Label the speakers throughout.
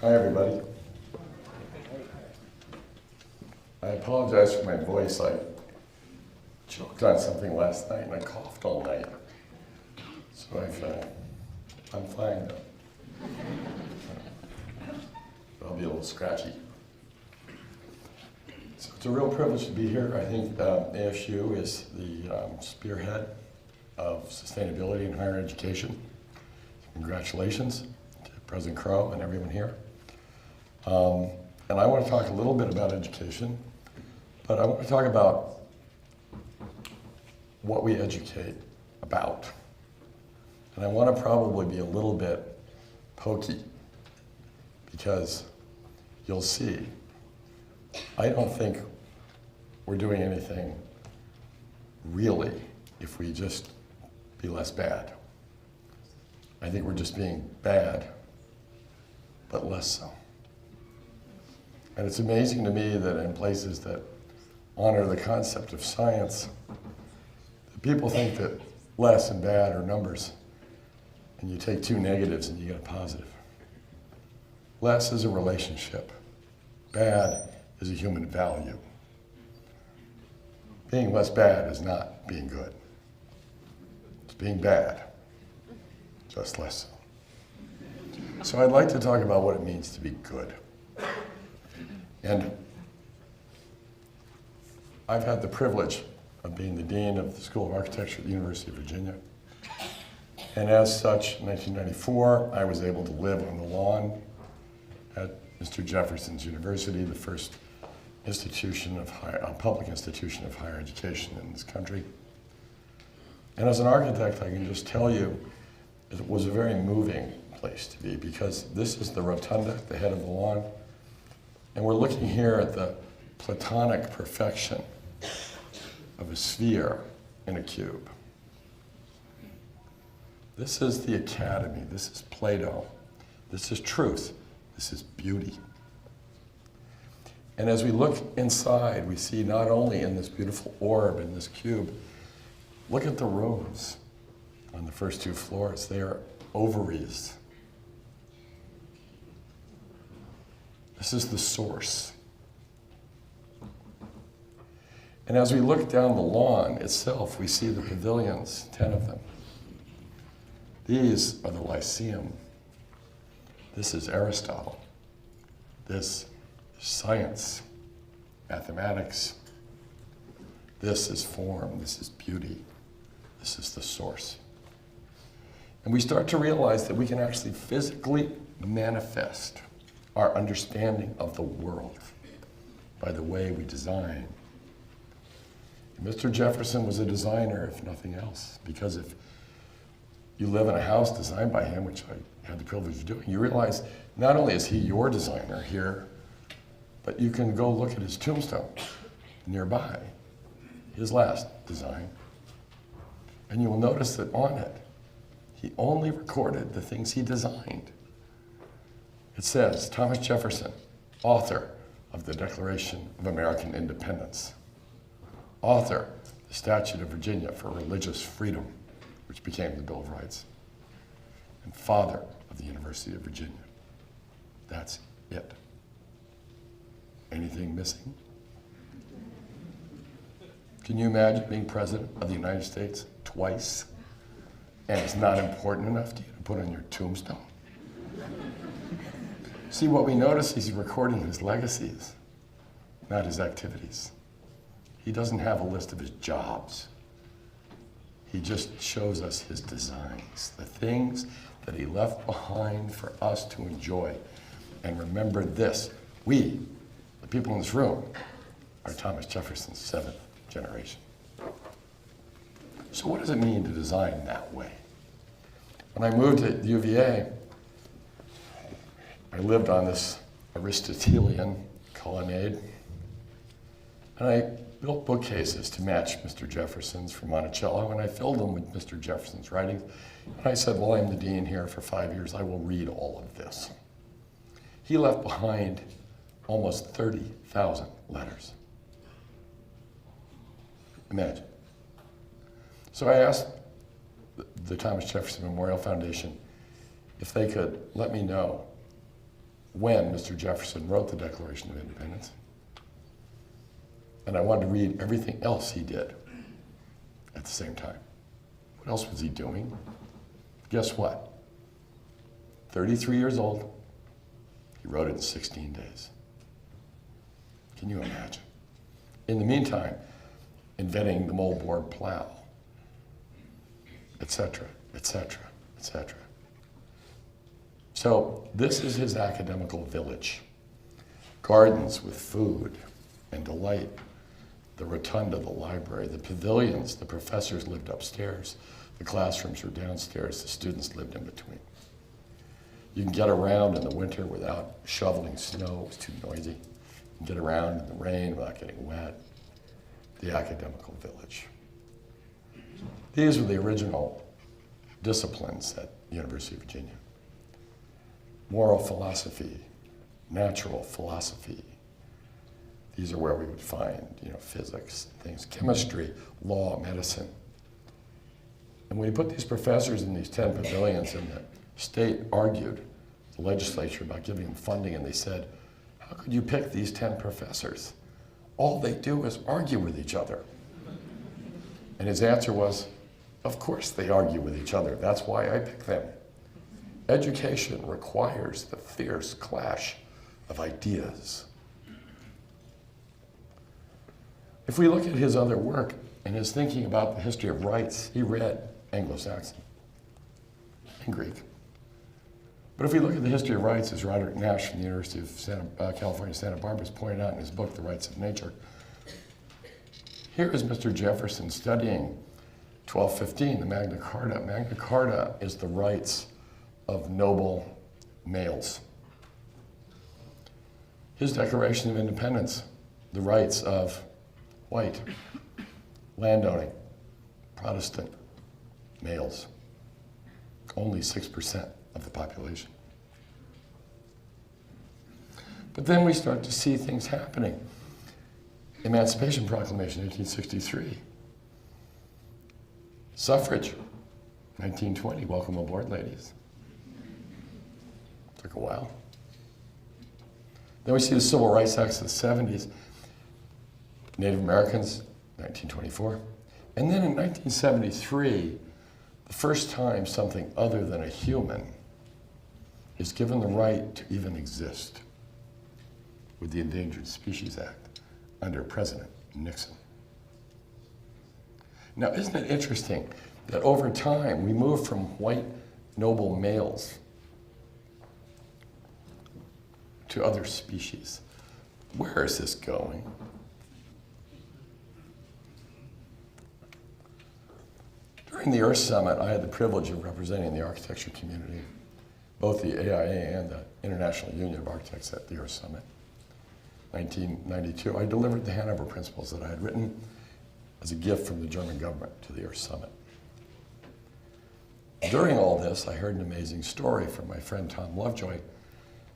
Speaker 1: Hi, everybody. I apologize for my voice. I choked on something last night and I coughed all night. So I'm fine though. But I'll be a little scratchy. So it's a real privilege to be here. I think ASU is the spearhead of sustainability in higher education. Congratulations to President Crow and everyone here. And I want to talk a little bit about education, but I want to talk about what we educate about. And I want to probably be a little bit pokey, because you'll see, I don't think we're doing anything really if we just be less bad. I think we're just being bad, but less so. And it's amazing to me that in places that honor the concept of science, people think that less and bad are numbers, and you take two negatives and you get a positive. Less is a relationship. Bad is a human value. Being less bad is not being good. It's being bad, just less so. So I'd like to talk about what it means to be good. And I've had the privilege of being the Dean of the School of Architecture at the University of Virginia. And as such, in 1994, I was able to live on the lawn at Mr. Jefferson's University, the first institution of public institution of higher education in this country. And as an architect, I can just tell you, it was a very moving place to be, because this is the rotunda, the head of the lawn, and we're looking here at the Platonic perfection of a sphere in a cube. This is the academy, this is Plato, this is truth, this is beauty. And as we look inside, we see not only in this beautiful orb in this cube, look at the rooms on the first two floors. They are ovaries. This is the source. And as we look down the lawn itself, we see the pavilions, 10 of them. These are the Lyceum. This is Aristotle. This is science, mathematics. This is form, this is beauty. This is the source. And we start to realize that we can actually physically manifest our understanding of the world by the way we design. Mr. Jefferson was a designer, if nothing else, because if you live in a house designed by him, which I had the privilege of doing, you realize not only is he your designer here, but you can go look at his tombstone nearby, his last design, and you will notice that on it, he only recorded the things he designed. It says, Thomas Jefferson, author of the Declaration of American Independence, author of the Statute of Virginia for Religious Freedom, which became the Bill of Rights, and father of the University of Virginia. That's it. Anything missing? Can you imagine being president of the United States twice, and it's not important enough to you to put on your tombstone? See, what we notice is he's recording his legacies, not his activities. He doesn't have a list of his jobs. He just shows us his designs, the things that he left behind for us to enjoy. And remember this, we, the people in this room, are Thomas Jefferson's 7th generation. So what does it mean to design that way? When I moved to the UVA, I lived on this Aristotelian colonnade, and I built bookcases to match Mr. Jefferson's from Monticello, and I filled them with Mr. Jefferson's writings. And I said, well, I'm the dean here for 5 years. I will read all of this. He left behind almost 30,000 letters. Imagine. So I asked the Thomas Jefferson Memorial Foundation if they could let me know when Mr. Jefferson wrote the Declaration of Independence. And I wanted to read everything else he did at the same time. What else was he doing? Guess what? 33 years old, he wrote it in 16 days. Can you imagine? In the meantime, inventing the moldboard plow, etc., etc., etc. So this is his academical village. Gardens with food and delight, the rotunda, the library, the pavilions, the professors lived upstairs, the classrooms were downstairs, the students lived in between. You can get around in the winter without shoveling snow, it's too noisy. You can get around in the rain without getting wet. The Academical Village. These were the original disciplines at the University of Virginia. Moral philosophy, natural philosophy. These are where we would find, physics, things, chemistry, law, medicine. And when you put these professors in these 10 pavilions, and the state argued, the legislature, about giving them funding, and they said, how could you pick these 10 professors? All they do is argue with each other. And his answer was, of course they argue with each other. That's why I pick them. Education requires the fierce clash of ideas. If we look at his other work and his thinking about the history of rights, he read Anglo-Saxon and Greek. But if we look at the history of rights, as Roderick Nash from the University of California, Santa Barbara has pointed out in his book, The Rights of Nature, here is Mr. Jefferson studying 1215, the Magna Carta. Magna Carta is the rights of noble males. His Declaration of Independence, the rights of white, landowning, Protestant males, only 6% of the population. But then we start to see things happening. Emancipation Proclamation, 1863. Suffrage, 1920. Welcome aboard, ladies. Took a while. Then we see the Civil Rights Acts of the 70s. Native Americans, 1924. And then in 1973, the first time something other than a human is given the right to even exist with the Endangered Species Act under President Nixon. Now, isn't it interesting that over time we move from white noble males to other species? Where is this going? During the Earth Summit, I had the privilege of representing the architecture community, both the AIA and the International Union of Architects at the Earth Summit. 1992, I delivered the Hanover Principles that I had written as a gift from the German government to the Earth Summit. During all this, I heard an amazing story from my friend Tom Lovejoy,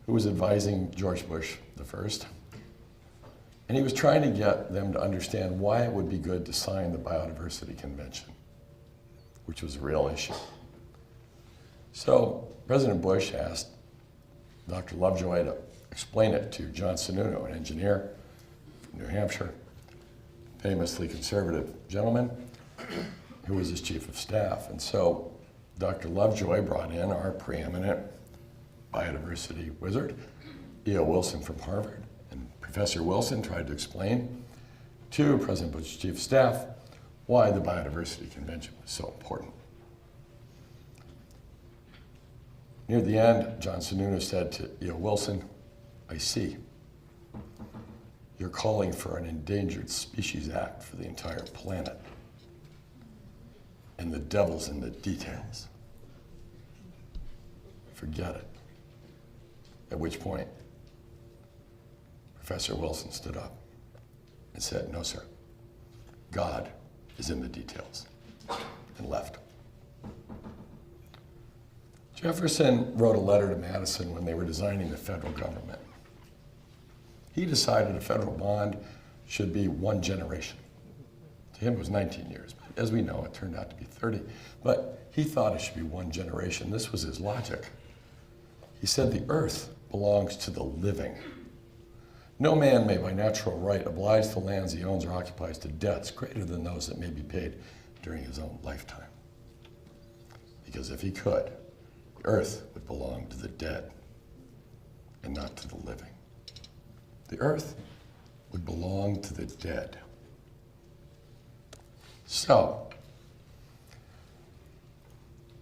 Speaker 1: who was advising George Bush I. And he was trying to get them to understand why it would be good to sign the Biodiversity Convention, which was a real issue. So President Bush asked Dr. Lovejoy to explain it to John Sununu, an engineer from New Hampshire, famously conservative gentleman, who was his chief of staff. And so Dr. Lovejoy brought in our preeminent biodiversity wizard, E.O. Wilson from Harvard. And Professor Wilson tried to explain to President Bush's chief of staff why the Biodiversity Convention was so important. Near the end, John Sununu said to E.O. Wilson, I see. You're calling for an Endangered Species Act for the entire planet. And the devil's in the details. Forget it. At which point, Professor Wilson stood up and said, no, sir, God is in the details, and left. Jefferson wrote a letter to Madison when they were designing the federal government. He decided a federal bond should be one generation. To him, it was 19 years. But as we know, it turned out to be 30. But he thought it should be one generation. This was his logic. He said the earth belongs to the living. No man may by natural right oblige the lands he owns or occupies to debts greater than those that may be paid during his own lifetime. Because if he could, the earth would belong to the dead and not to the living. The earth would belong to the dead. So,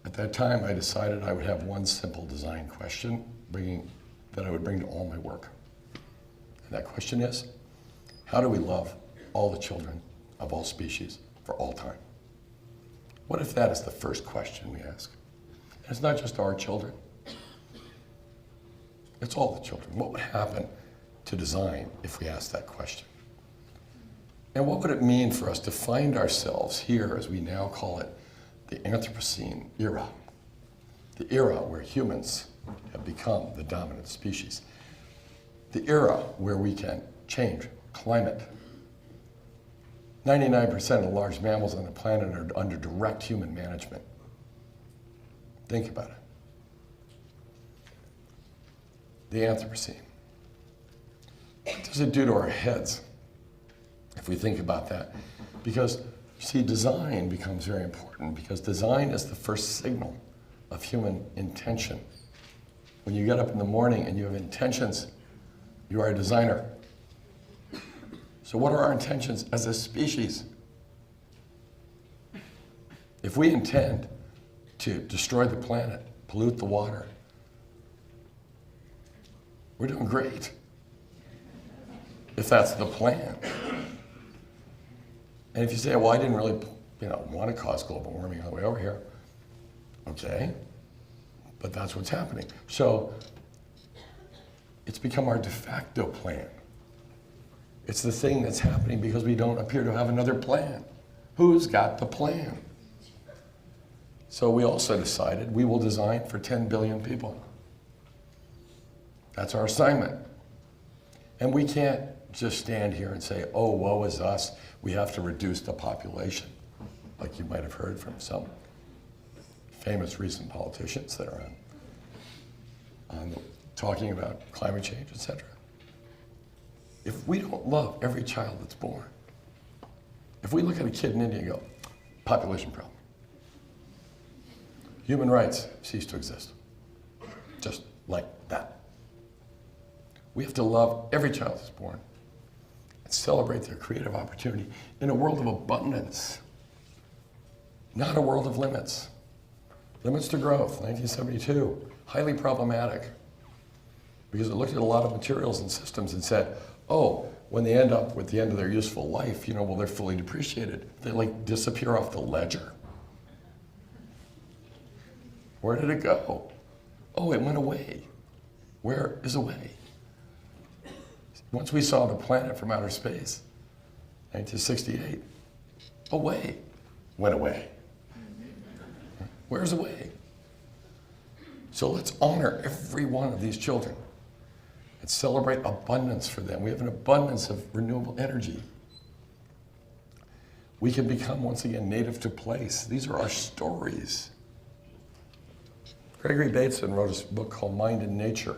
Speaker 1: at that time, I decided I would have one simple design question that I would bring to all my work. And that question is, how do we love all the children of all species for all time? What if that is the first question we ask? And it's not just our children. It's all the children. What would happen to design if we asked that question? And what would it mean for us to find ourselves here, as we now call it, the Anthropocene era, the era where humans have become the dominant species, the era where we can change climate. 99% of the large mammals on the planet are under direct human management. Think about it. The Anthropocene. What does it do to our heads if we think about that? Because, you see, design becomes very important because design is the first signal of human intention. When you get up in the morning and you have intentions, you are a designer. So what are our intentions as a species? If we intend to destroy the planet, pollute the water, we're doing great, if that's the plan. And if you say, well, I didn't really want to cause global warming on the way over here, okay, but that's what's happening. So it's become our de facto plan. It's the thing that's happening because we don't appear to have another plan. Who's got the plan? So we also decided we will design for 10 billion people. That's our assignment. And we can't just stand here and say, oh, woe is us, we have to reduce the population, like you might have heard from some famous recent politicians that are on talking about climate change, etc. If we don't love every child that's born, if we look at a kid in India and go, population problem, human rights cease to exist, just like that. We have to love every child that's born and celebrate their creative opportunity in a world of abundance, not a world of limits. Limits to growth, 1972, highly problematic because it looked at a lot of materials and systems and said, oh, when they end up with the end of their useful life, well, they're fully depreciated. They like disappear off the ledger. Where did it go? Oh, it went away. Where is away? Once we saw the planet from outer space, 1968, away, went away. Where's away? So let's honor every one of these children and celebrate abundance for them. We have an abundance of renewable energy. We can become, once again, native to place. These are our stories. Gregory Bateson wrote a book called Mind and Nature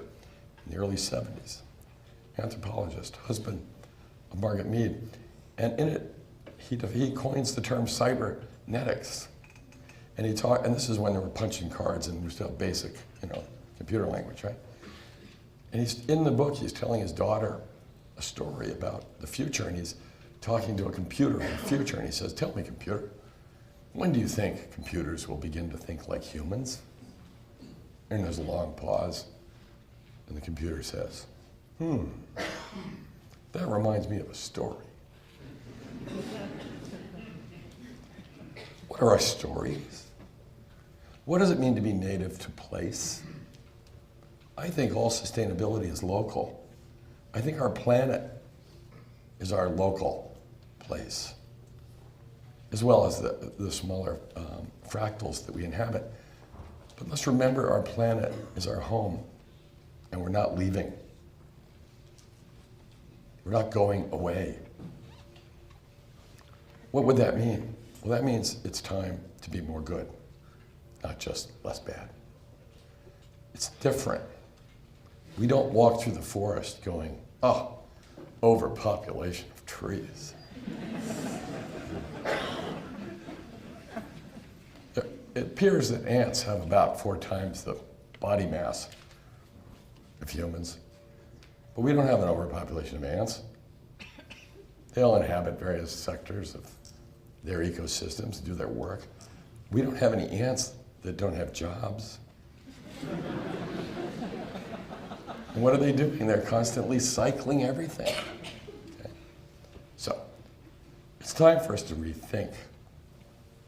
Speaker 1: in the early 70s. Anthropologist, husband of Margaret Mead. And in it, he coins the term cybernetics. And and this is when they were punching cards and we still have basic, computer language, right? And in the book, he's telling his daughter a story about the future, and he's talking to a computer in the future, and he says, tell me, computer, when do you think computers will begin to think like humans? And there's a long pause, and the computer says, that reminds me of a story. What are our stories? What does it mean to be native to place? I think all sustainability is local. I think our planet is our local place, as well as the smaller fractals that we inhabit. But let's remember our planet is our home, and we're not leaving. We're not going away. What would that mean? Well, that means it's time to be more good, not just less bad. It's different. We don't walk through the forest going, oh, overpopulation of trees. It appears that ants have about 4 times the body mass of humans, but we don't have an overpopulation of ants. They all inhabit various sectors of their ecosystems and do their work. We don't have any ants that don't have jobs. And what are they doing? They're constantly cycling everything. Okay? So, it's time for us to rethink.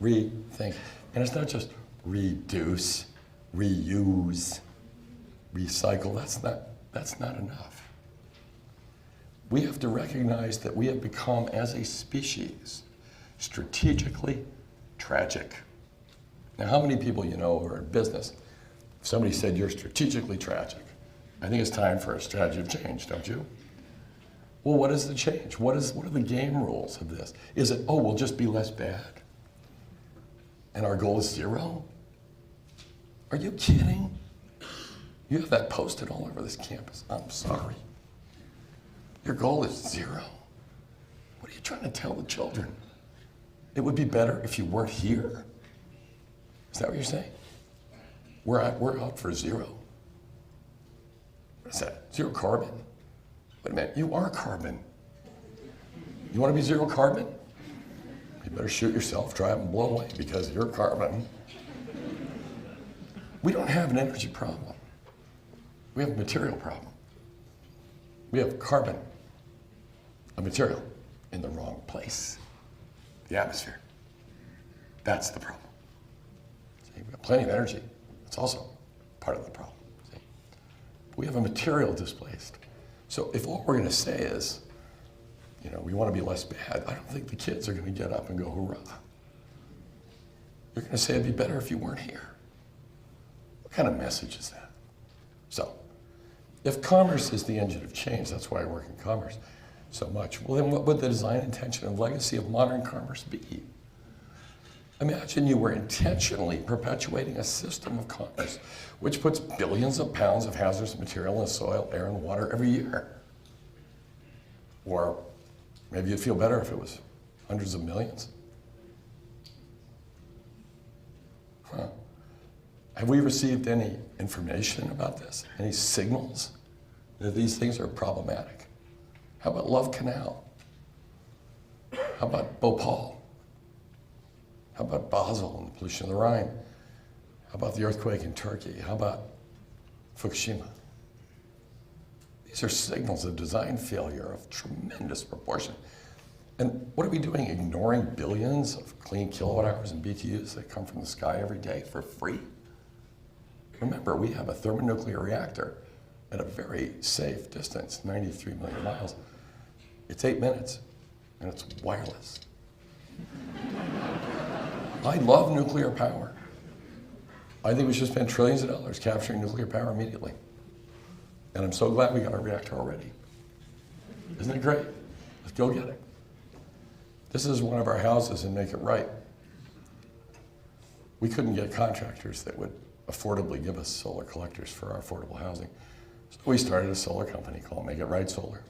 Speaker 1: And it's not just reduce, reuse, recycle. That's not enough. We have to recognize that we have become, as a species, strategically tragic. Now, how many people you know who are in business, if somebody said you're strategically tragic, I think it's time for a strategy of change, don't you? Well, what is the change? What are the game rules of this? Is it, oh, we'll just be less bad? And our goal is 0? Are you kidding? You have that posted all over this campus. I'm sorry. Your goal is 0. What are you trying to tell the children? It would be better if you weren't here? Is that what you're saying? We're out for 0. What is that? 0 carbon? Wait a minute, you are carbon. You want to be 0 carbon? You better shoot yourself, drive and blow away because you're carbon. We don't have an energy problem. We have a material problem. We have carbon, a material, in the wrong place, the atmosphere. That's the problem. See, we have plenty of energy. It's also part of the problem. See? We have a material displaced. So if all we're going to say is, you know, we want to be less bad, I don't think the kids are going to get up and go, hoorah. You're going to say it'd be better if you weren't here. What kind of message is that? So, if commerce is the engine of change, that's why I work in commerce so much, well then what would the design, intention, and legacy of modern commerce be? Imagine you were intentionally perpetuating a system of commerce which puts billions of pounds of hazardous material in the soil, air, and water every year. Or maybe you'd feel better if it was hundreds of millions. Huh. Have we received any information about this? Any signals that these things are problematic? How about Love Canal? How about Bhopal? How about Basel and the pollution of the Rhine? How about the earthquake in Turkey? How about Fukushima? These are signals of design failure of tremendous proportion. And what are we doing? Ignoring billions of clean kilowatt hours and BTUs that come from the sky every day for free? Remember, we have a thermonuclear reactor at a very safe distance, 93 million miles. It's 8 minutes, and it's wireless. I love nuclear power. I think we should spend trillions of dollars capturing nuclear power immediately. And I'm so glad we got our reactor already. Isn't it great? Let's go get it. This is one of our houses in Make It Right. We couldn't get contractors that would affordably give us solar collectors for our affordable housing. So we started a solar company called Make It Right Solar.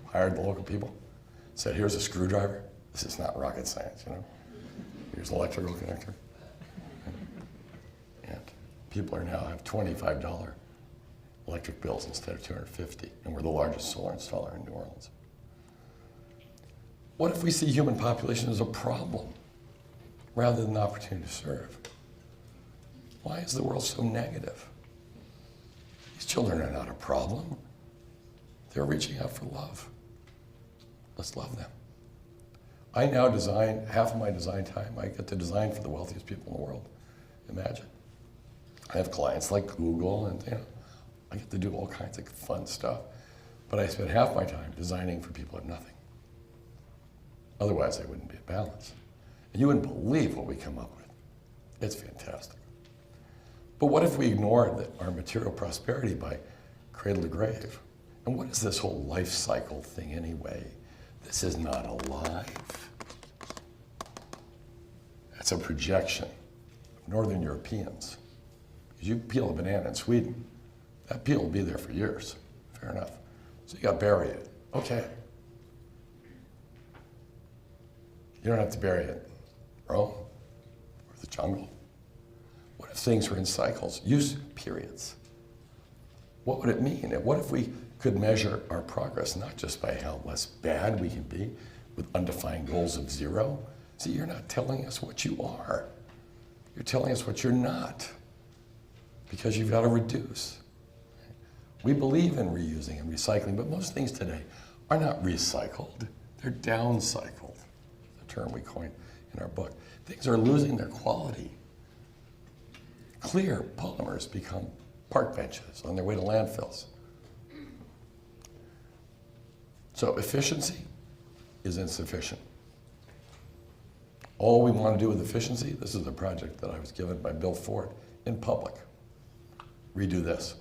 Speaker 1: Hired the local people, said, here's a screwdriver. This is not rocket science, you know. Here's an electrical connector. And people are now have $25 electric bills instead of $250, and we're the largest solar installer in New Orleans. What if we see human population as a problem rather than an opportunity to serve? Why is the world so negative? These children are not a problem. They're reaching out for love. Let's love them. I now design, half of my design time, I get to design for the wealthiest people in the world. Imagine. I have clients like Google, and you know, I get to do all kinds of fun stuff. But I spend half my time designing for people who have nothing. Otherwise, I wouldn't be at balance. And you wouldn't believe what we come up with. It's fantastic. But what if we ignored our material prosperity by cradle to grave? And what is this whole life cycle thing anyway? This is not alive. That's a projection of Northern Europeans. As you peel a banana in Sweden, That peel will be there for years. Fair enough. So you got to bury it. Okay. You don't have to bury it. Rome or the jungle. What if things were in cycles, use periods? What would it mean? And what if we could measure our progress not just by how less bad we can be with undefined goals of 0? See, you're not telling us what you are. You're telling us what you're not, because you've got to reduce. We believe in reusing and recycling, but most things today are not recycled. They're downcycled, the term we coined in our book. Things are losing their quality. Clear polymers become park benches on their way to landfills. So efficiency is insufficient. All we want to do with efficiency, this is a project that I was given by Bill Ford in public. Redo this.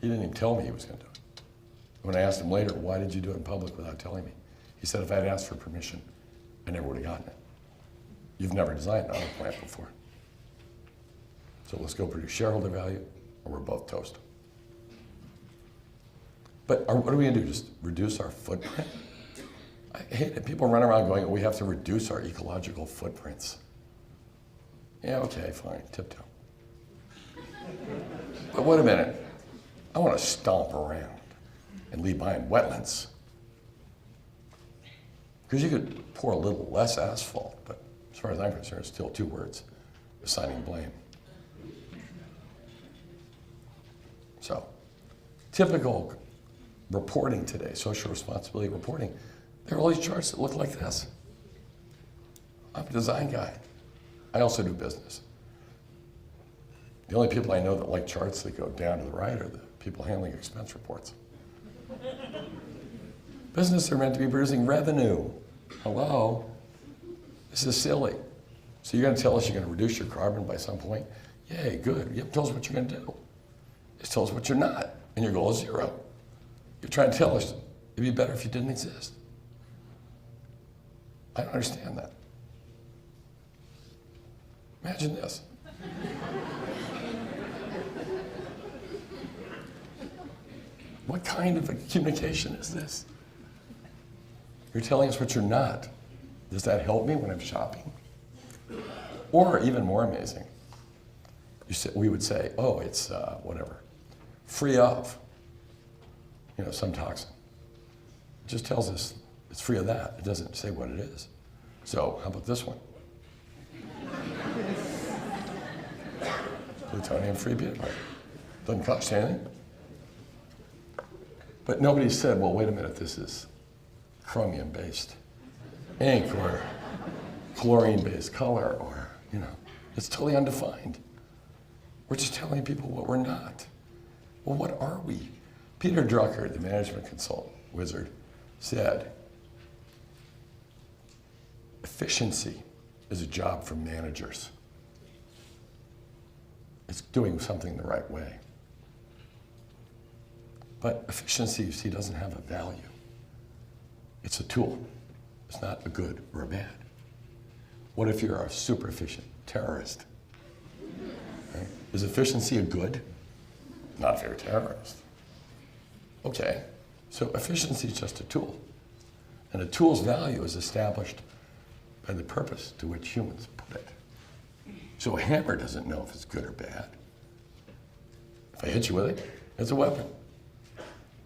Speaker 1: He didn't even tell me he was going to do it. When I asked him later, why did you do it in public without telling me? He said, if I had asked for permission, I never would have gotten it. You've never designed an auto plant before. So let's go produce shareholder value, or we're both toast. But what are we going to do? Just reduce our footprint? I hate it. People run around going, we have to reduce our ecological footprints. Yeah, okay, fine, tiptoe. But wait a minute. I want to stomp around and leave behind wetlands. Because you could pour a little less asphalt, but as far as I'm concerned, it's still 2 words, assigning blame. So, typical reporting today, social responsibility reporting, there are all these charts that look like this. I'm a design guy. I also do business. The only people I know that like charts that go down to the right are the people handling expense reports. Business are meant to be producing revenue. Hello? This is silly. So you're going to tell us you're going to reduce your carbon by some point? Yay, good. You tell us what you're going to do. Just tell us what you're not, and your goal is 0. You're trying to tell us it'd be better if you didn't exist. I don't understand that. Imagine this. What kind of a communication is this? You're telling us what you're not. Does that help me when I'm shopping? Or even more amazing, we would say, oh, it's whatever, free of, some toxin. It just tells us it's free of that. It doesn't say what it is. So how about this one? Plutonium-free butadiene. Doesn't cost you anything. But nobody said, well, wait a minute, this is chromium-based ink or chlorine-based color or, it's totally undefined. We're just telling people what we're not. Well, what are we? Peter Drucker, the management consultant wizard, said, efficiency is a job for managers. It's doing something the right way. But efficiency, you see, doesn't have a value. It's a tool. It's not a good or a bad. What if you're a super efficient terrorist? Right? Is efficiency a good? Not if you're a terrorist. Okay, so efficiency is just a tool. And a tool's value is established by the purpose to which humans put it. So a hammer doesn't know if it's good or bad. If I hit you with it, it's a weapon.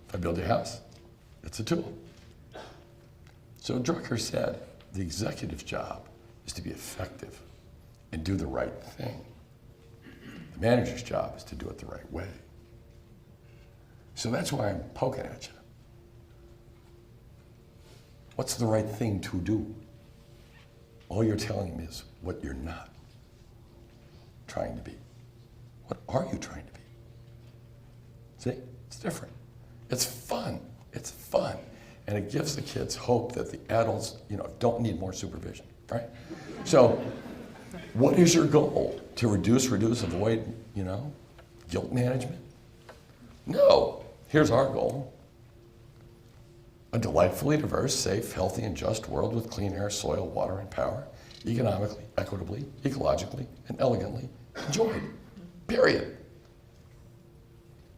Speaker 1: If I build your house, it's a tool. So Drucker said the executive's job is to be effective and do the right thing. The manager's job is to do it the right way. So that's why I'm poking at you. What's the right thing to do? All you're telling me is what you're not trying to be. What are you trying to be? See, it's different. It's fun. It's fun. And it gives the kids hope that the adults, don't need more supervision, right? So what is your goal? To reduce, avoid, guilt management? No. Here's our goal. A delightfully diverse, safe, healthy, and just world with clean air, soil, water, and power, economically, equitably, ecologically, and elegantly enjoyed. Period.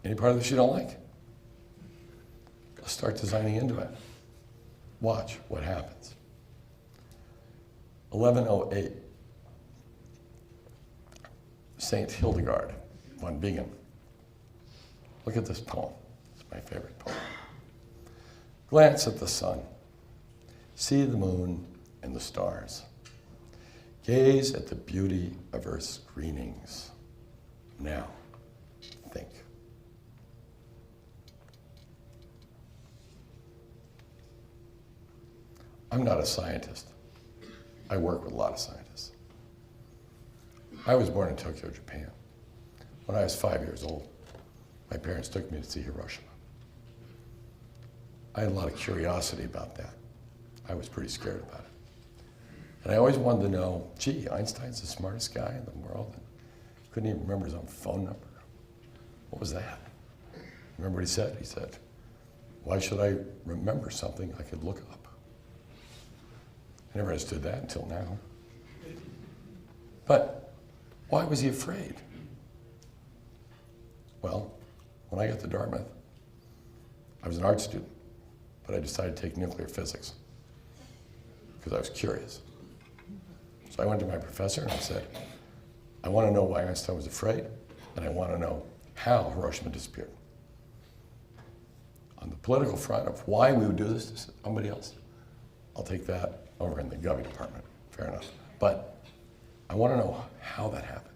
Speaker 1: Any part of this you don't like? Let's start designing into it. Watch what happens. 1108, Saint Hildegard von Bingen. Look at this poem. It's my favorite poem. Glance at the sun. See the moon and the stars. Gaze at the beauty of Earth's greenings. Now, think. I'm not a scientist. I work with a lot of scientists. I was born in Tokyo, Japan. When I was 5 years old, my parents took me to see Hiroshima. I had a lot of curiosity about that. I was pretty scared about it. And I always wanted to know, gee, Einstein's the smartest guy in the world. And couldn't even remember his own phone number. What was that? Remember what he said? He said, why should I remember something I could look up? I never understood that until now. But why was he afraid? Well, when I got to Dartmouth, I was an art student, but I decided to take nuclear physics because I was curious. So I went to my professor and I said, I want to know why Einstein was afraid, and I want to know how Hiroshima disappeared. On the political front of why we would do this to somebody else, I'll take that over in the Govy department, fair enough. But I want to know how that happened.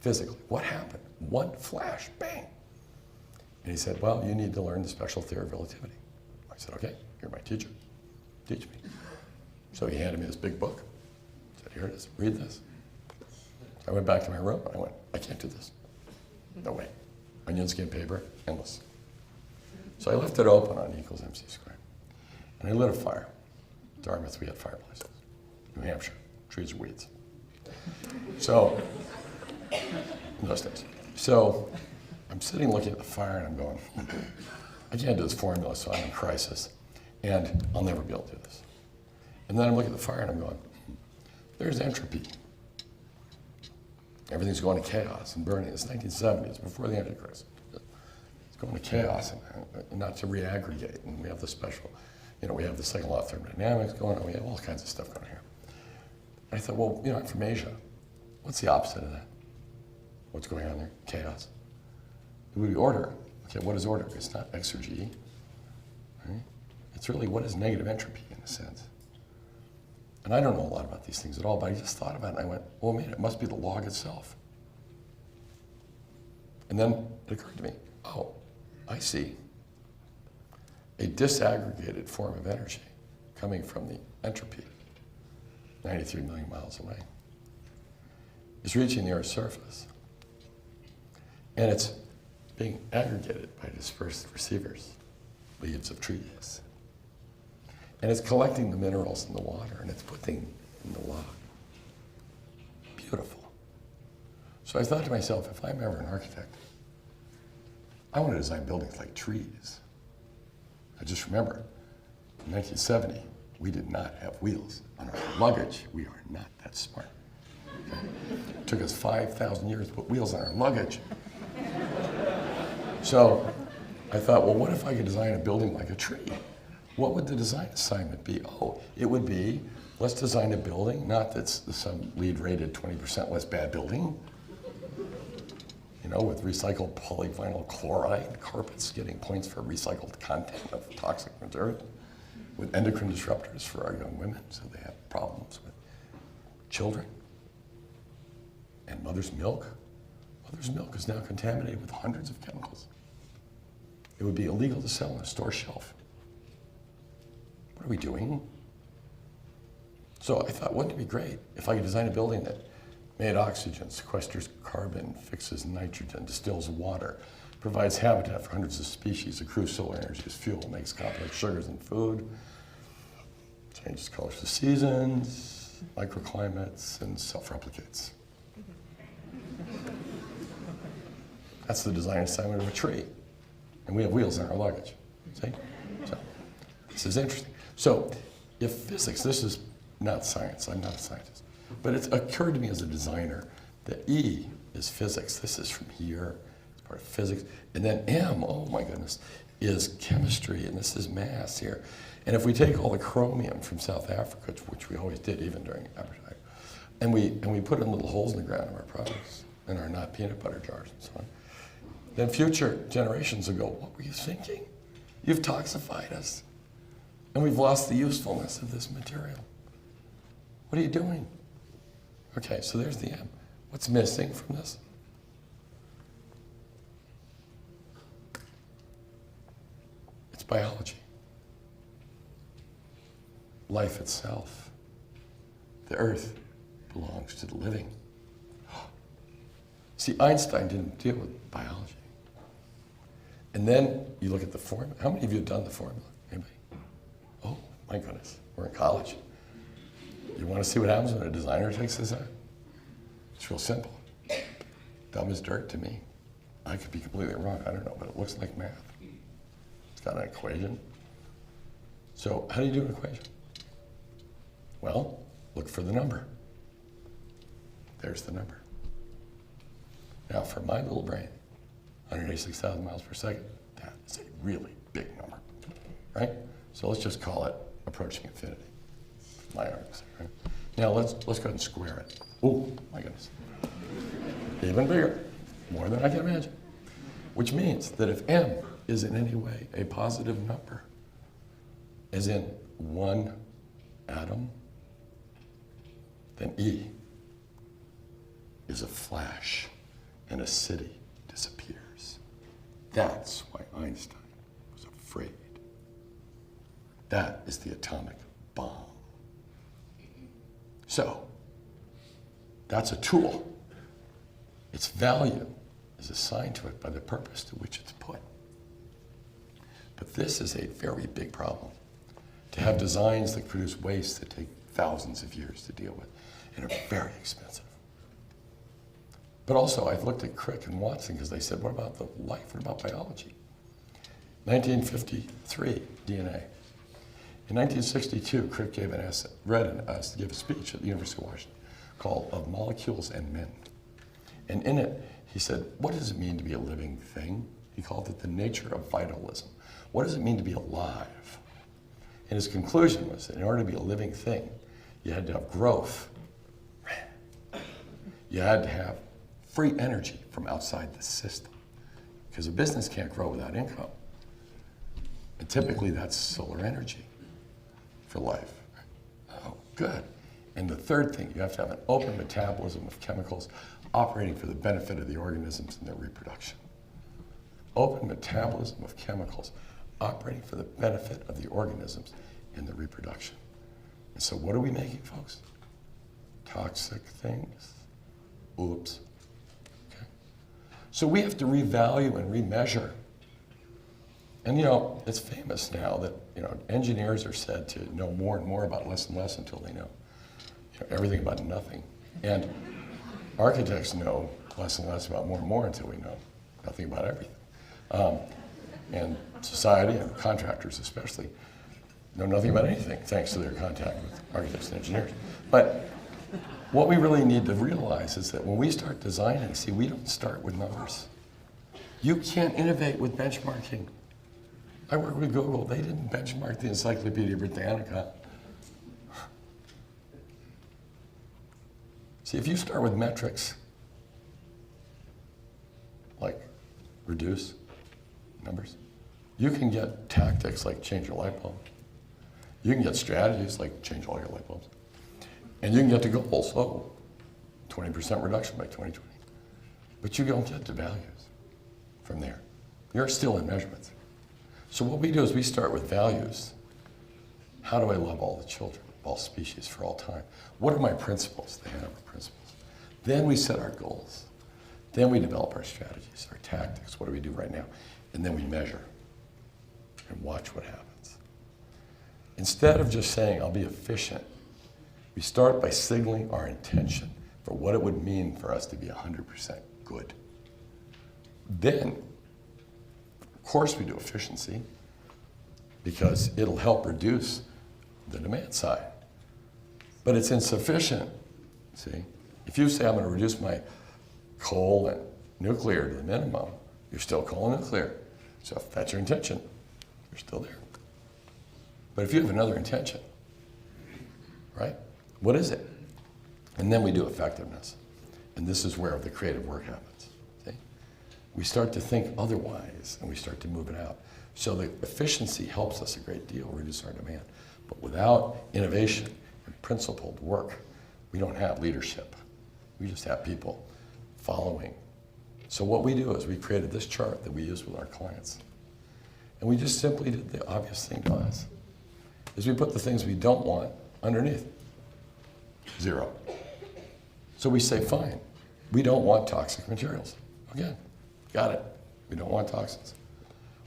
Speaker 1: Physically, what happened? One flash, bang. And he said, well, you need to learn the special theory of relativity. I said, okay, you're my teacher. Teach me. So he handed me this big book. I said, here it is, read this. I went back to my room and I went, I can't do this. No way. Onion skin paper, endless. So I left it open on E equals MC squared. And I lit a fire. Dartmouth, we had fireplaces. New Hampshire, trees and weeds. So, in those days. So, I'm sitting looking at the fire and I'm going, I can't do this formula, so I'm in crisis. And I'll never be able to do this. And then I'm looking at the fire and I'm going, there's entropy. Everything's going to chaos and burning. It's 1970s, before the Antichrist. It's going to chaos and not to reaggregate. And we have the special, we have the second law of thermodynamics going on. We have all kinds of stuff going on here. And I thought, well, I'm from Asia. What's the opposite of that? What's going on there? Chaos. It would be order. Okay, what is order? It's not exergy. Right? It's really what is negative entropy in a sense. And I don't know a lot about these things at all, but I just thought about it and I went, well, man, it must be the log itself. And then it occurred to me, oh, I see. A disaggregated form of energy coming from the entropy, 93 million miles away, is reaching the Earth's surface. And it's being aggregated by dispersed receivers, leaves of trees. And it's collecting the minerals in the water and it's putting in the log. Beautiful. So I thought to myself, if I'm ever an architect, I want to design buildings like trees. I just remember, in 1970, we did not have wheels on our luggage. We are not that smart. Okay? It took us 5,000 years to put wheels on our luggage. So I thought, well, what if I could design a building like a tree? What would the design assignment be? Oh, it would be, let's design a building, not that's some LEED rated 20% less bad building, with recycled polyvinyl chloride carpets getting points for recycled content of toxic material, with endocrine disruptors for our young women, so they have problems with children. And mother's milk. Mother's milk is now contaminated with hundreds of chemicals. It would be illegal to sell on a store shelf. What are we doing? So I thought, wouldn't it be great if I could design a building that made oxygen, sequesters carbon, fixes nitrogen, distills water, provides habitat for hundreds of species, accrues solar energy as fuel, makes complex sugars in food, changes colors to seasons, microclimates, and self-replicates. That's the design assignment of a tree. And we have wheels in our luggage. See? So, this is interesting. So, if physics, this is not science, I'm not a scientist, but it's occurred to me as a designer that E is physics. This is from here, it's or physics. And then M, oh my goodness, is chemistry, and this is math here. And if we take all the chromium from South Africa, which we always did even during apartheid, and we put in little holes in the ground of our products, in our not peanut butter jars and so on, then future generations will go, what were you thinking? You've toxified us. And we've lost the usefulness of this material. What are you doing? Okay, so there's the M. What's missing from this? It's biology. Life itself. The earth belongs to the living. See, Einstein didn't deal with biology. And then you look at the formula. How many of you have done the formula? Anybody? Oh, my goodness. We're in college. You want to see what happens when a designer takes this out? It's real simple. Dumb as dirt to me. I could be completely wrong. I don't know, but it looks like math. It's got an equation. So how do you do an equation? Well, look for the number. There's the number. Now, for my little brain, 186,000 miles per second, that is a really big number, right? So let's just call it approaching infinity. My argument, right? Now let's go ahead and square it. Oh, my goodness. Even bigger, more than I can imagine. Which means that if M is in any way a positive number, as in one atom, then E is a flash and a city disappears. That's why Einstein was afraid. That is the atomic bomb. So, that's a tool. Its value is assigned to it by the purpose to which it's put. But this is a very big problem. To have designs that produce waste that take thousands of years to deal with and are very expensive. But also, I've looked at Crick and Watson because they said, what about the life? What about biology? 1953, DNA. In 1962, Crick gave gave a speech at the University of Washington called Of Molecules and Men. And in it, he said, what does it mean to be a living thing? He called it the nature of vitalism. What does it mean to be alive? And his conclusion was that in order to be a living thing, you had to have growth. You had to have free energy from outside the system. Because a business can't grow without income. And typically that's solar energy for life. Oh, good. And the third thing, you have to have an open metabolism of chemicals operating for the benefit of the organisms in their reproduction. Open metabolism of chemicals operating for the benefit of the organisms in the reproduction. And so what are we making, folks? Toxic things. Oops. Okay. So we have to revalue and remeasure. And it's famous now that engineers are said to know more and more about less and less until they know everything about nothing. And architects know less and less about more and more until we know nothing about everything. And society and contractors especially know nothing about anything thanks to their contact with architects and engineers. But what we really need to realize is that when we start designing, see, we don't start with numbers. You can't innovate with benchmarking. I work with Google. They didn't benchmark the Encyclopedia Britannica. See, if you start with metrics, like reduce numbers, you can get tactics like change your light bulb. You can get strategies like change all your light bulbs. And you can get to goals, 20% reduction by 2020. But you don't get to values from there. You're still in measurements. So what we do is we start with values. How do I love all the children of all species for all time? What are my principles, the Hanover principles? Then we set our goals. Then we develop our strategies, our tactics. What do we do right now? And then we measure and watch what happens. Instead of just saying, I'll be efficient, we start by signaling our intention for what it would mean for us to be 100% good. Then, of course, we do efficiency because it'll help reduce the demand side. But it's insufficient, see? If you say I'm going to reduce my coal and nuclear to the minimum, You're still coal and nuclear. So if that's your intention, you're still there. But if you have another intention, right? What is it? And then we do effectiveness. And this is where the creative work happens. See? We start to think otherwise, and we start to move it out. So the efficiency helps us a great deal, reduce our demand. But without innovation and principled work, we don't have leadership. We just have people following. So what we do is we created this chart that we use with our clients. And we just simply did the obvious thing to us, is we put the things we don't want underneath. 0. So we say, fine, we don't want toxic materials. Again, got it. We don't want toxins.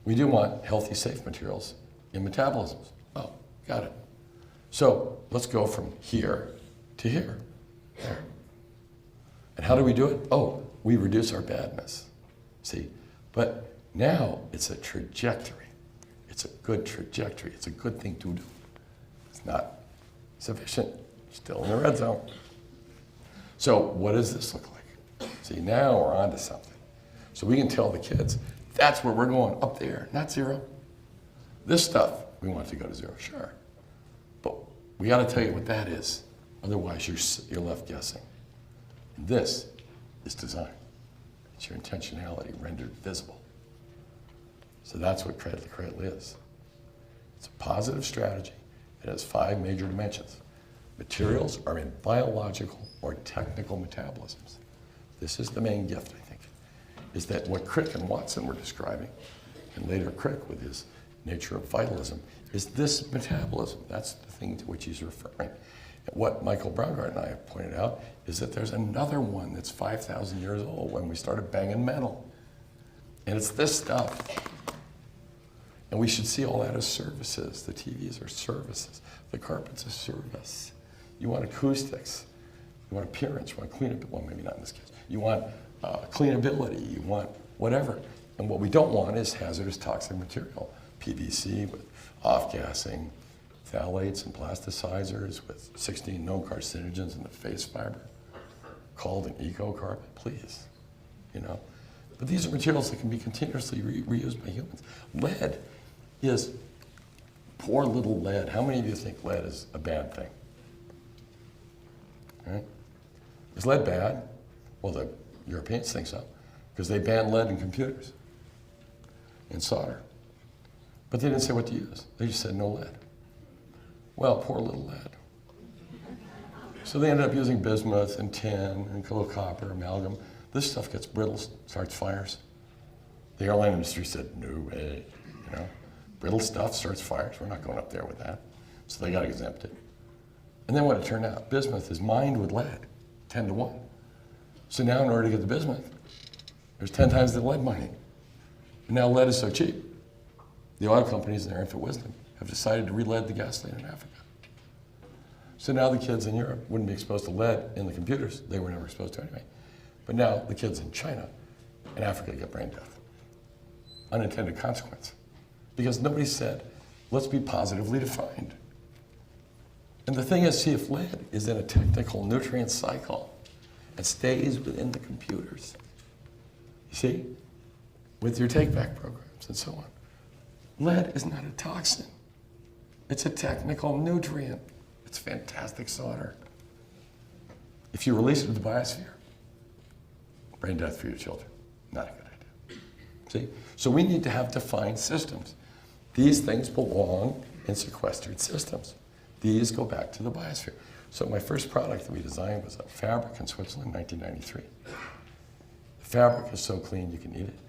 Speaker 1: We do want healthy, safe materials in metabolisms. Oh, got it. So let's go from here to here. There. And how do we do it? Oh, we reduce our badness. See? But now it's a trajectory. It's a good trajectory. It's a good thing to do. It's not sufficient. Still in the red zone. So what does this look like? See, now we're onto something. So we can tell the kids, that's where we're going, up there, not 0. This stuff, we want it to go to 0, sure. But we got to tell you what that is. Otherwise, you're left guessing. And this is design. It's your intentionality rendered visible. So that's what Cradle-to-Cradle is. It's a positive strategy. It has 5 major dimensions. Materials are in biological or technical metabolisms. This is the main gift, I think, is that what Crick and Watson were describing, and later Crick with his nature of vitalism, is this metabolism. That's the thing to which he's referring. And what Michael Braungart and I have pointed out is that there's another one that's 5,000 years old when we started banging metal. And it's this stuff. And we should see all that as services. The TVs are services. The carpet's a service. You want acoustics. You want appearance. You want cleanability. Well, maybe not in this case. You want cleanability. You want whatever. And what we don't want is hazardous toxic material. PVC with off-gassing, phthalates and plasticizers with 16 known carcinogens in the face fiber, called an eco-carpet, please. You know? But these are materials that can be continuously reused by humans. Lead is, poor little lead. How many of you think lead is a bad thing? Right? Is lead bad? Well, the Europeans think so, because they banned lead in computers and solder. But they didn't say what to use. They just said no lead. Well, poor little lead. So they ended up using bismuth and tin and copper, amalgam. This stuff gets brittle, starts fires. The airline industry said, no way, you know. Brittle stuff starts fires. We're not going up there with that. So they got exempted. And then what it turned out, bismuth is mined with lead, 10 to 1. So now in order to get the bismuth, there's 10 times the lead mining. And now lead is so cheap. The oil companies in their infant wisdom have decided to re-lead the gasoline in Africa. So now the kids in Europe wouldn't be exposed to lead in the computers. They were never exposed to anyway. But now the kids in China and Africa get brain death. Unintended consequence. Because nobody said, let's be positively defined. And the thing is, see, if lead is in a technical nutrient cycle and stays within the computers, you see, with your take-back programs and so on, lead is not a toxin. It's a technical nutrient. It's fantastic solder. If you release it to the biosphere, brain death for your children. Not a good idea. See? So we need to have defined systems. These things belong in sequestered systems. These go back to the biosphere. So my first product that we designed was a fabric in Switzerland in 1993. The fabric is so clean you can eat it.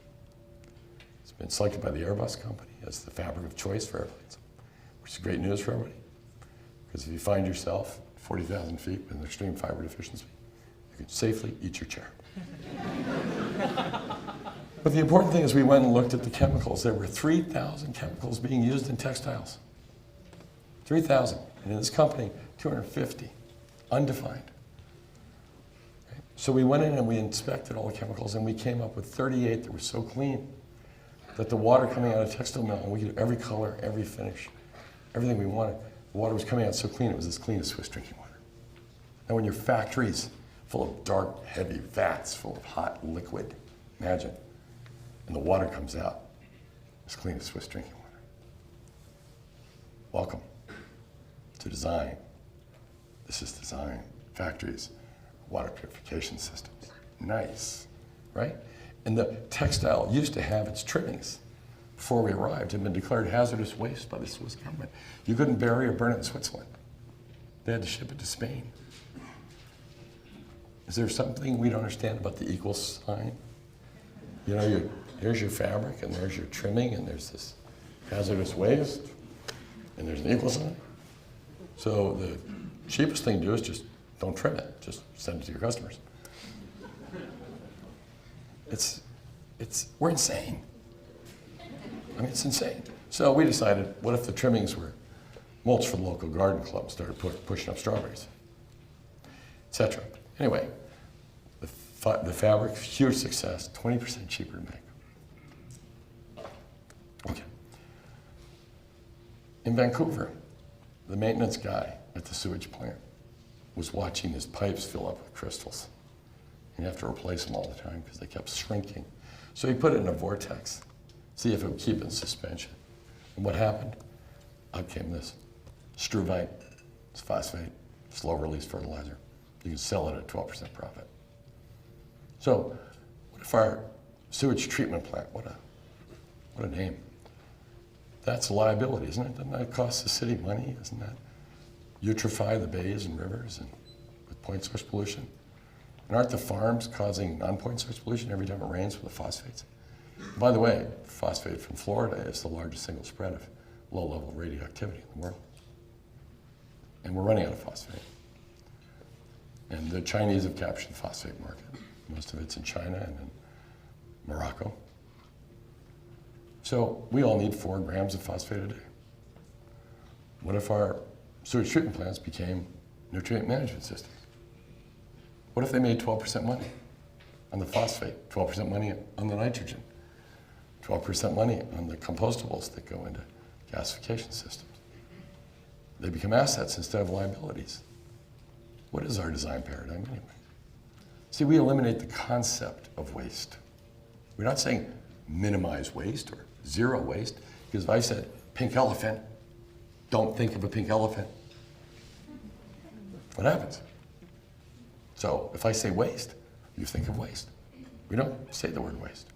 Speaker 1: It's been selected by the Airbus company as the fabric of choice for airplanes, which is great news for everybody. Because if you find yourself 40,000 feet with an extreme fiber deficiency, you can safely eat your chair. But the important thing is we went and looked at the chemicals. There were 3,000 chemicals being used in textiles. 3,000. And in this company, 250. Undefined. Okay. So we went in and we inspected all the chemicals and we came up with 38 that were so clean that the water coming out of a textile mill, and we could do every color, every finish, everything we wanted. The water was coming out so clean, it was as clean as Swiss drinking water. And when your factories full of dark, heavy vats full of hot liquid, imagine. and the water comes out as clean as Swiss drinking water. Welcome to design. This is design. Factories, water purification systems. Nice, right? And the textile used to have its trimmings before we arrived, had been declared hazardous waste by the Swiss government. You couldn't bury or burn it in Switzerland. They had to ship it to Spain. Is there something we don't understand about the equal sign? You know, here's your fabric, and there's your trimming, and there's this hazardous waste, and there's an equal sign. So the cheapest thing to do is just don't trim it. Just send it to your customers. We're insane. I mean, it's insane. So we decided, what if the trimmings were mulch for the local garden club, started pushing up strawberries, etc. Anyway, the fabric, huge success, 20% cheaper to make. Okay. In Vancouver, the maintenance guy at the sewage plant was watching his pipes fill up with crystals. You have to replace them all the time because they kept shrinking. So he put it in a vortex, see if it would keep it in suspension. And what happened? Out came this. Struvite, it's phosphate, slow release fertilizer. You can sell it at 12% profit. So what if our sewage treatment plant, what a name. That's a liability, isn't it? Doesn't that cost the city money? Isn't that eutrophy the bays and rivers and with point source pollution? And aren't the farms causing non-point source pollution every time it rains with the phosphates? By the way, phosphate from Florida is the largest single spread of low-level radioactivity in the world. And we're running out of phosphate. And the Chinese have captured the phosphate market. Most of it's in China and in Morocco. So we all need 4 grams of phosphate a day. What if our sewage treatment plants became nutrient management systems? What if they made 12% money on the phosphate, 12% money on the nitrogen, 12% money on the compostables that go into gasification systems? They become assets instead of liabilities. What is our design paradigm anyway? See, we eliminate the concept of waste. We're not saying minimize waste or zero waste, because if I said pink elephant, don't think of a pink elephant. What happens? So if I say waste, you think of waste. We don't say the word waste.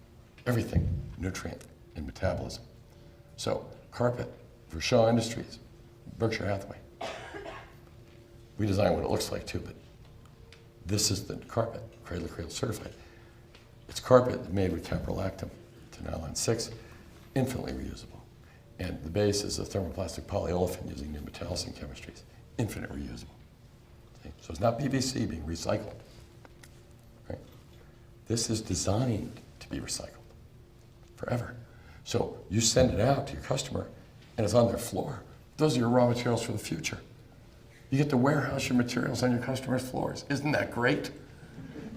Speaker 1: Everything, nutrient and metabolism. So carpet for Shaw Industries, Berkshire Hathaway. We design what it looks like too, but this is the carpet, Cradle-to-Cradle certified. It's carpet made with caprolactam to nylon 6, infinitely reusable. And the base is a thermoplastic polyolefin using new Vitalism chemistries, infinite reusable. Okay? So it's not PVC being recycled. Right? This is designed to be recycled forever. So you send it out to your customer and it's on their floor. Those are your raw materials for the future. You get to warehouse your materials on your customers' floors. Isn't that great?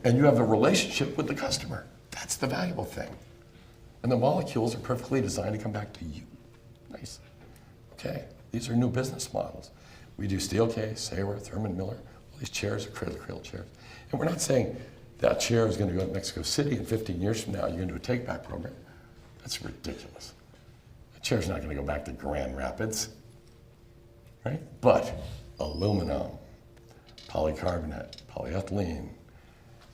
Speaker 1: And you have a relationship with the customer. That's the valuable thing. And the molecules are perfectly designed to come back to you. Nice. Okay, these are new business models. We do Steelcase, Hayworth, Herman Miller. All these chairs are Cradle-to-Cradle chairs. And we're not saying that chair is going to go to Mexico City and 15 years from now you're going to do a take-back program. That's ridiculous. That chair's not going to go back to Grand Rapids, right? But aluminum, polycarbonate, polyethylene,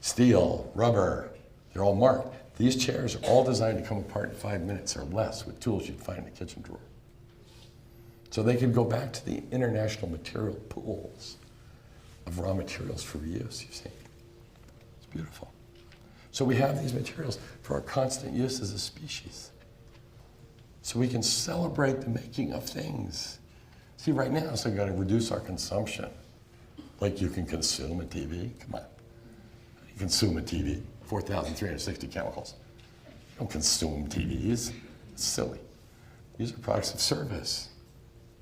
Speaker 1: steel, rubber, they're all marked. These chairs are all designed to come apart in 5 minutes or less with tools you'd find in a kitchen drawer. So they could go back to the international material pools of raw materials for reuse, you see. It's beautiful. So we have these materials for our constant use as a species. So we can celebrate the making of things. See, right now, so we've got to reduce our consumption. Like you can consume a TV, come on. You consume a TV, 4,360 chemicals. You don't consume TVs, it's silly. These are products of service.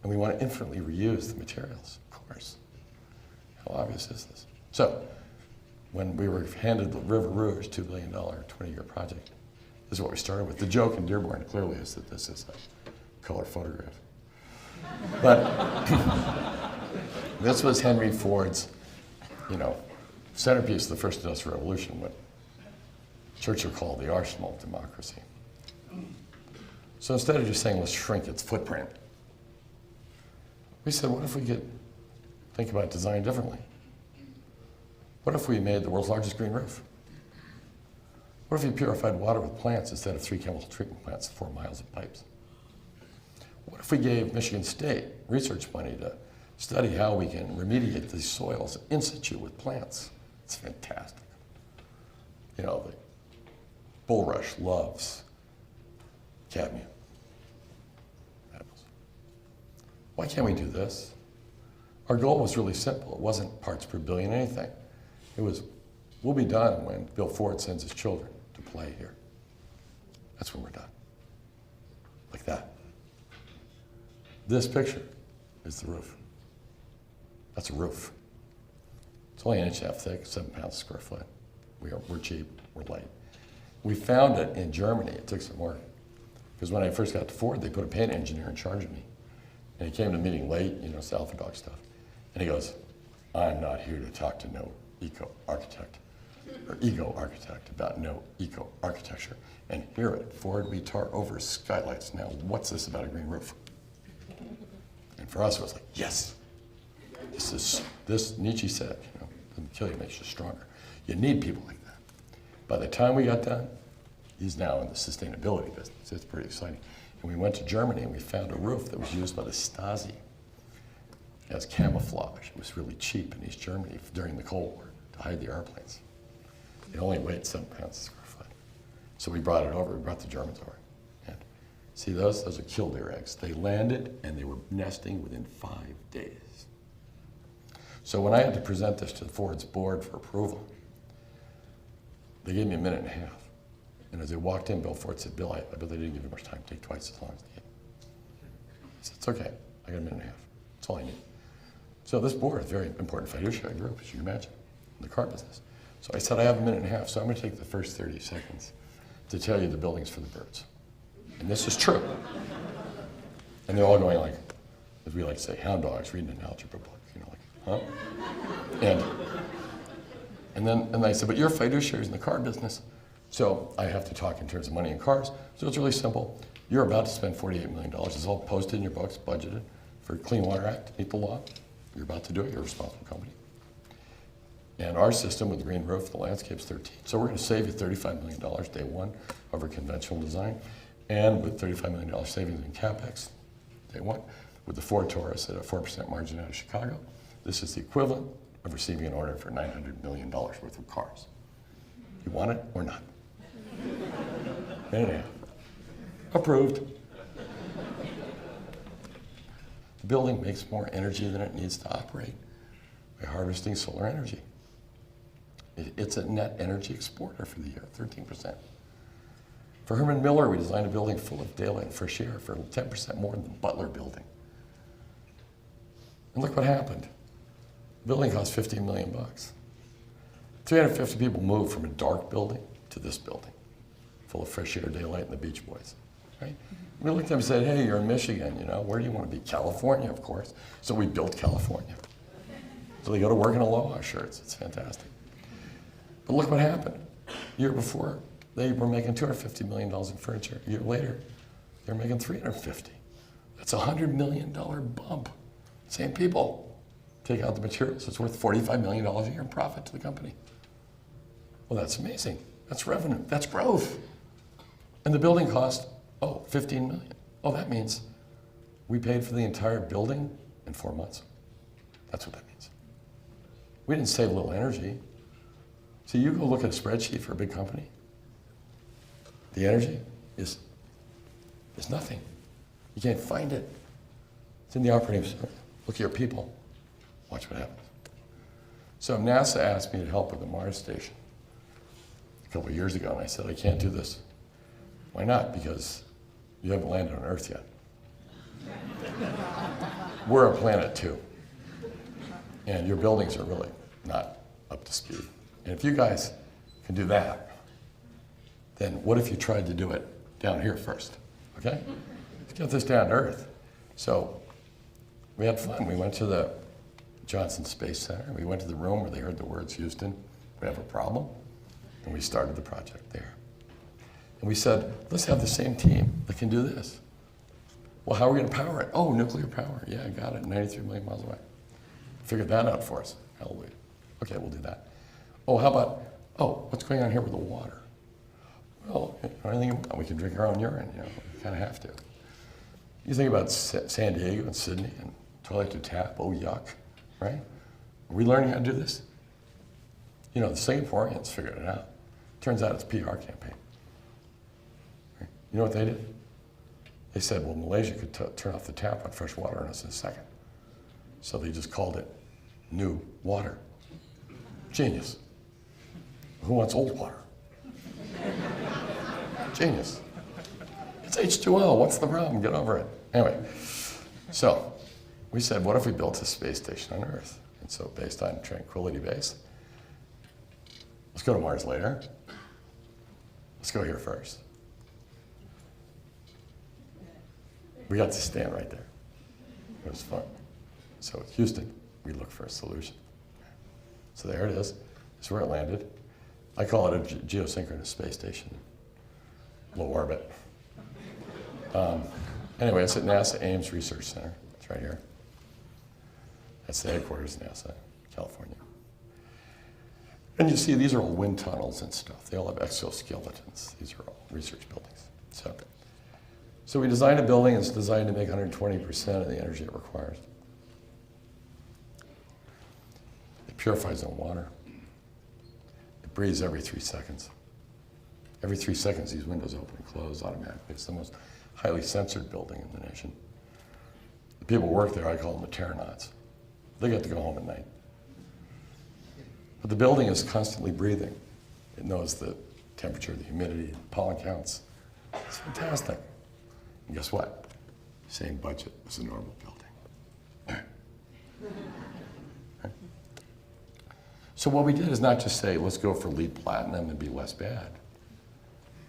Speaker 1: And we want to infinitely reuse the materials, of course. How obvious is this? So, when we were handed the River Rouge $2 billion 20-year project, this is what we started with. The joke in Dearborn clearly is that this is a color photograph. But this was Henry Ford's, centerpiece of the first industrial revolution, what Churchill called the arsenal of democracy. So instead of just saying, let's shrink its footprint, we said, what if we could think about design differently? What if we made the world's largest green roof? What if we purified water with plants instead of 3 chemical treatment plants, 4 miles of pipes? What if we gave Michigan State research money to study how we can remediate these soils in situ with plants? It's fantastic. You know, the bulrush loves cadmium. Why can't we do this? Our goal was really simple. It wasn't parts per billion anything. It was, we'll be done when Bill Ford sends his children to play here. That's when we're done. Like that. This picture is the roof. That's a roof. It's only 1.5 inches thick, 7 pounds a square foot. We're cheap, we're light. We found it in Germany. It took some work. Because when I first got to Ford, they put a paint engineer in charge of me. And he came to the meeting late, you know, it's the Alpha Dog stuff. And he goes, I'm not here to talk to no eco-architect or ego-architect about no eco-architecture. And here at Ford, we tar over skylights. Now, what's this about a green roof? And for us, it was like, yes. This Nietzsche said, you know, doesn't kill you, makes you stronger. You need people like that. By the time we got done, he's now in the sustainability business. It's pretty exciting. And we went to Germany and we found a roof that was used by the Stasi as camouflage. It was really cheap in East Germany during the Cold War to hide the airplanes. It only weighed 7 pounds a square foot. So we brought it over, we brought the Germans over. And see those? Those are killdeer eggs. They landed and they were nesting within 5 days. So when I had to present this to Ford's board for approval, they gave me 1.5 minutes. And as they walked in, Bill Ford said, Bill, I bet they didn't give you much time. Take twice as long as they did. I said, it's okay. I got 1.5 minutes. That's all I need. So this board is a very important fiduciary group, as you can imagine, in the car business. So I said, I have 1.5 minutes, so I'm going to take the first 30 seconds to tell you the building's for the birds. And this is true. And they're all going like, as we like to say, hound dogs reading an algebra book. You know, like, huh? And I said, but you're fiduciaries in the car business. So I have to talk in terms of money and cars. So it's really simple. You're about to spend $48 million. It's all posted in your books, budgeted for Clean Water Act, meet the law. You're about to do it. You're a responsible company. And our system with the green roof, the landscape's 13. So we're going to save you $35 million day one over conventional design, and with $35 million savings in CapEx day one, with the Ford Taurus at a 4% margin out of Chicago. This is the equivalent of receiving an order for $900 million worth of cars. You want it or not? Anyhow, approved. The building makes more energy than it needs to operate by harvesting solar energy. It's a net energy exporter for the year, 13%. For Herman Miller, we designed a building full of daylight and fresh air for 10% more than the Butler building. And look what happened. The building cost $15 million. 350 people moved from a dark building to this building, full of fresh air, daylight, and the Beach Boys, right? We looked at them and said, hey, you're in Michigan, you know, where do you want to be? California, of course. So we built California. So they go to work in Aloha shirts. It's fantastic. But look what happened. The year before, they were making $250 million in furniture. A year later, they're making $350. That's a $100 million bump. Same people. Take out the materials. It's worth $45 million a year in profit to the company. Well, that's amazing. That's revenue. That's growth. And the building cost, $15 million. Oh, that means we paid for the entire building in 4 months. That's what that means. We didn't save a little energy. So you go look at a spreadsheet for a big company. The energy is nothing. You can't find it. It's in the operating system. Look at your people. Watch what happens. So NASA asked me to help with the Mars station a couple of years ago, and I said, I can't do this. Why not? Because you haven't landed on Earth yet. We're a planet too. And your buildings are really not up to speed. And if you guys can do that, then what if you tried to do it down here first, okay? Let's get this down to Earth. So we had fun. We went to the Johnson Space Center. We went to the room where they heard the words, Houston, we have a problem. And we started the project there. And we said, let's have the same team that can do this. Well, how are we going to power it? Oh, nuclear power. Yeah, I got it. 93 million miles away. Figured that out for us. Hallelujah. Okay, we'll do that. Oh, how about, what's going on here with the water? Well, we can drink our own urine, we kind of have to. You think about San Diego and Sydney and toilet to tap, oh yuck, right? Are we learning how to do this? The Singaporeans figured it out. Turns out it's a PR campaign. Right? You know what they did? They said, well, Malaysia could turn off the tap on fresh water in us in a second. So they just called it new water. Genius. Who wants old water? Genius. It's H2O, what's the problem? Get over it. Anyway, so we said, what if we built a space station on Earth? And so based on Tranquility Base, let's go to Mars later. Let's go here first. We got to stand right there. It was fun. So with Houston, we looked for a solution. So there it is. This is where it landed. I call it a geosynchronous space station. Low orbit. Anyway, it's at NASA Ames Research Center. It's right here. That's the headquarters of NASA, California. And you see, these are all wind tunnels and stuff. They all have exoskeletons. These are all research buildings. So we designed a building that's designed to make 120% of the energy it requires. It purifies the water. It breathes every 3 seconds. Every 3 seconds, these windows open and close automatically. It's the most highly censored building in the nation. The people who work there, I call them the terranauts. They get to go home at night. But the building is constantly breathing. It knows the temperature, the humidity, the pollen counts. It's fantastic. And guess what? Same budget as a normal building. Right? So what we did is not just say, let's go for LEED Platinum and be less bad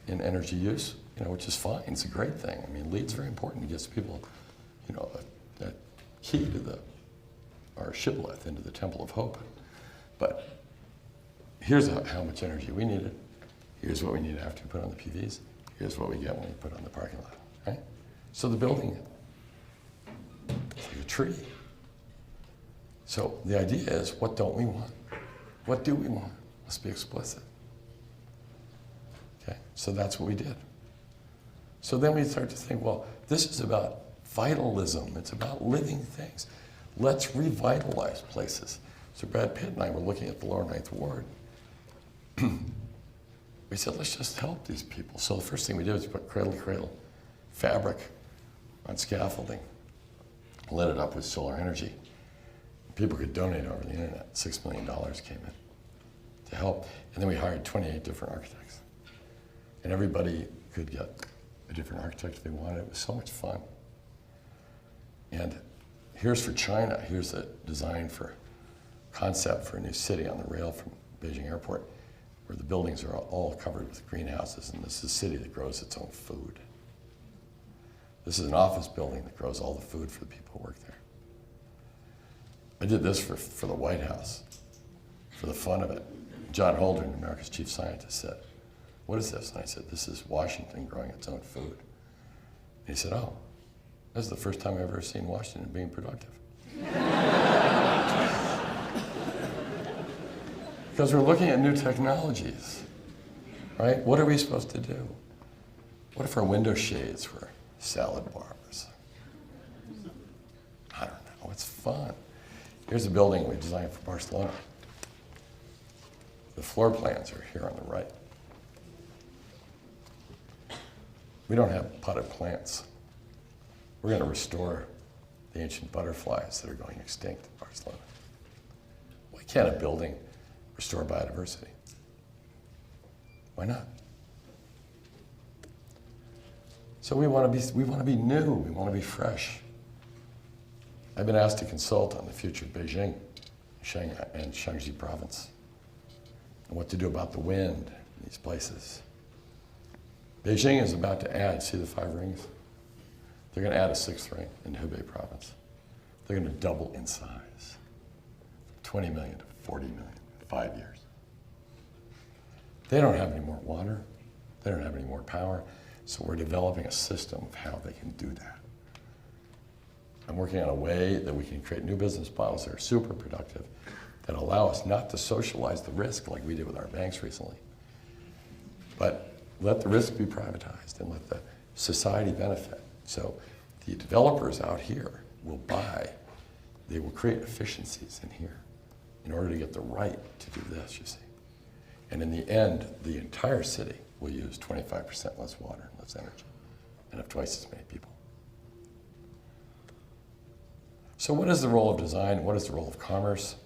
Speaker 1: in energy use, which is fine. It's a great thing. I mean, LEED's very important. It gets people, a key to our shibboleth into the Temple of Hope. But here's how much energy we needed. Here's what we need after we put on the PVs. Here's what we get when we put on the parking lot, right? So the building is like a tree. So the idea is, what don't we want? What do we want? Let's be explicit. Okay, so that's what we did. So then we start to think, well, this is about vitalism. It's about living things. Let's revitalize places. So Brad Pitt and I were looking at the Lower Ninth Ward. We said, let's just help these people. So the first thing we did was put Cradle-to-Cradle fabric on scaffolding, lit it up with solar energy. People could donate over the internet. $6 million came in to help. And then we hired 28 different architects. And everybody could get a different architect if they wanted. It was so much fun. And here's for China. Here's a design for concept for a new city on the rail from Beijing Airport, where the buildings are all covered with greenhouses, and this is a city that grows its own food. This is an office building that grows all the food for the people who work there. I did this for the White House, for the fun of it. John Holdren, America's chief scientist, said, what is this? And I said, this is Washington growing its own food. And he said, oh, this is the first time I've ever seen Washington being productive. Because we're looking at new technologies, right? What are we supposed to do? What if our window shades were salad bars? I don't know, it's fun. Here's a building we designed for Barcelona. The floor plans are here on the right. We don't have potted plants. We're going to restore the ancient butterflies that are going extinct in Barcelona. Why can't a building restore biodiversity? Why not? So we want to be new. We want to be fresh. I've been asked to consult on the future of Beijing, Shanghai, and Shaanxi province, and what to do about the wind in these places. Beijing is about to add, see the 5 rings? They're going to add a 6th ring in Hubei province. They're going to double in size, 20 million to 40 million in 5 years. They don't have any more water. They don't have any more power. So we're developing a system of how they can do that. I'm working on a way that we can create new business models that are super productive, that allow us not to socialize the risk like we did with our banks recently, but let the risk be privatized and let the society benefit. So the developers out here will buy, they will create efficiencies in here in order to get the right to do this, you see. And in the end, the entire city will use 25% less water and less energy and have twice as many people. So what is the role of design? What is the role of commerce?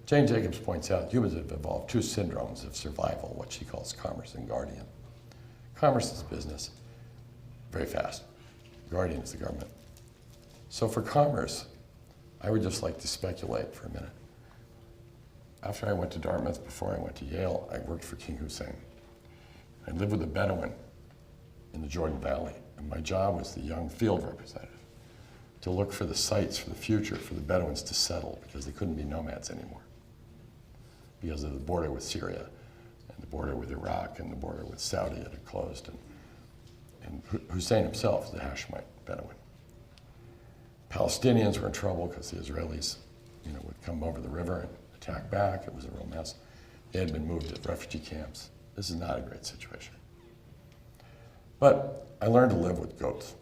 Speaker 1: Jane Jacobs points out humans have evolved two syndromes of survival, what she calls commerce and guardian. Commerce is business, very fast. Guardian is the government. So for commerce, I would just like to speculate for a minute. After I went to Dartmouth, before I went to Yale, I worked for King Hussein. I lived with a Bedouin in the Jordan Valley, and my job was the young field representative, to look for the sites for the future for the Bedouins to settle, because they couldn't be nomads anymore, because of the border with Syria, and the border with Iraq, and the border with Saudi that had closed. And Hussein himself is a Hashemite Bedouin. Palestinians were in trouble because the Israelis, would come over the river and attack back. It was a real mess. They had been moved to refugee camps. This is not a great situation. But I learned to live with goats.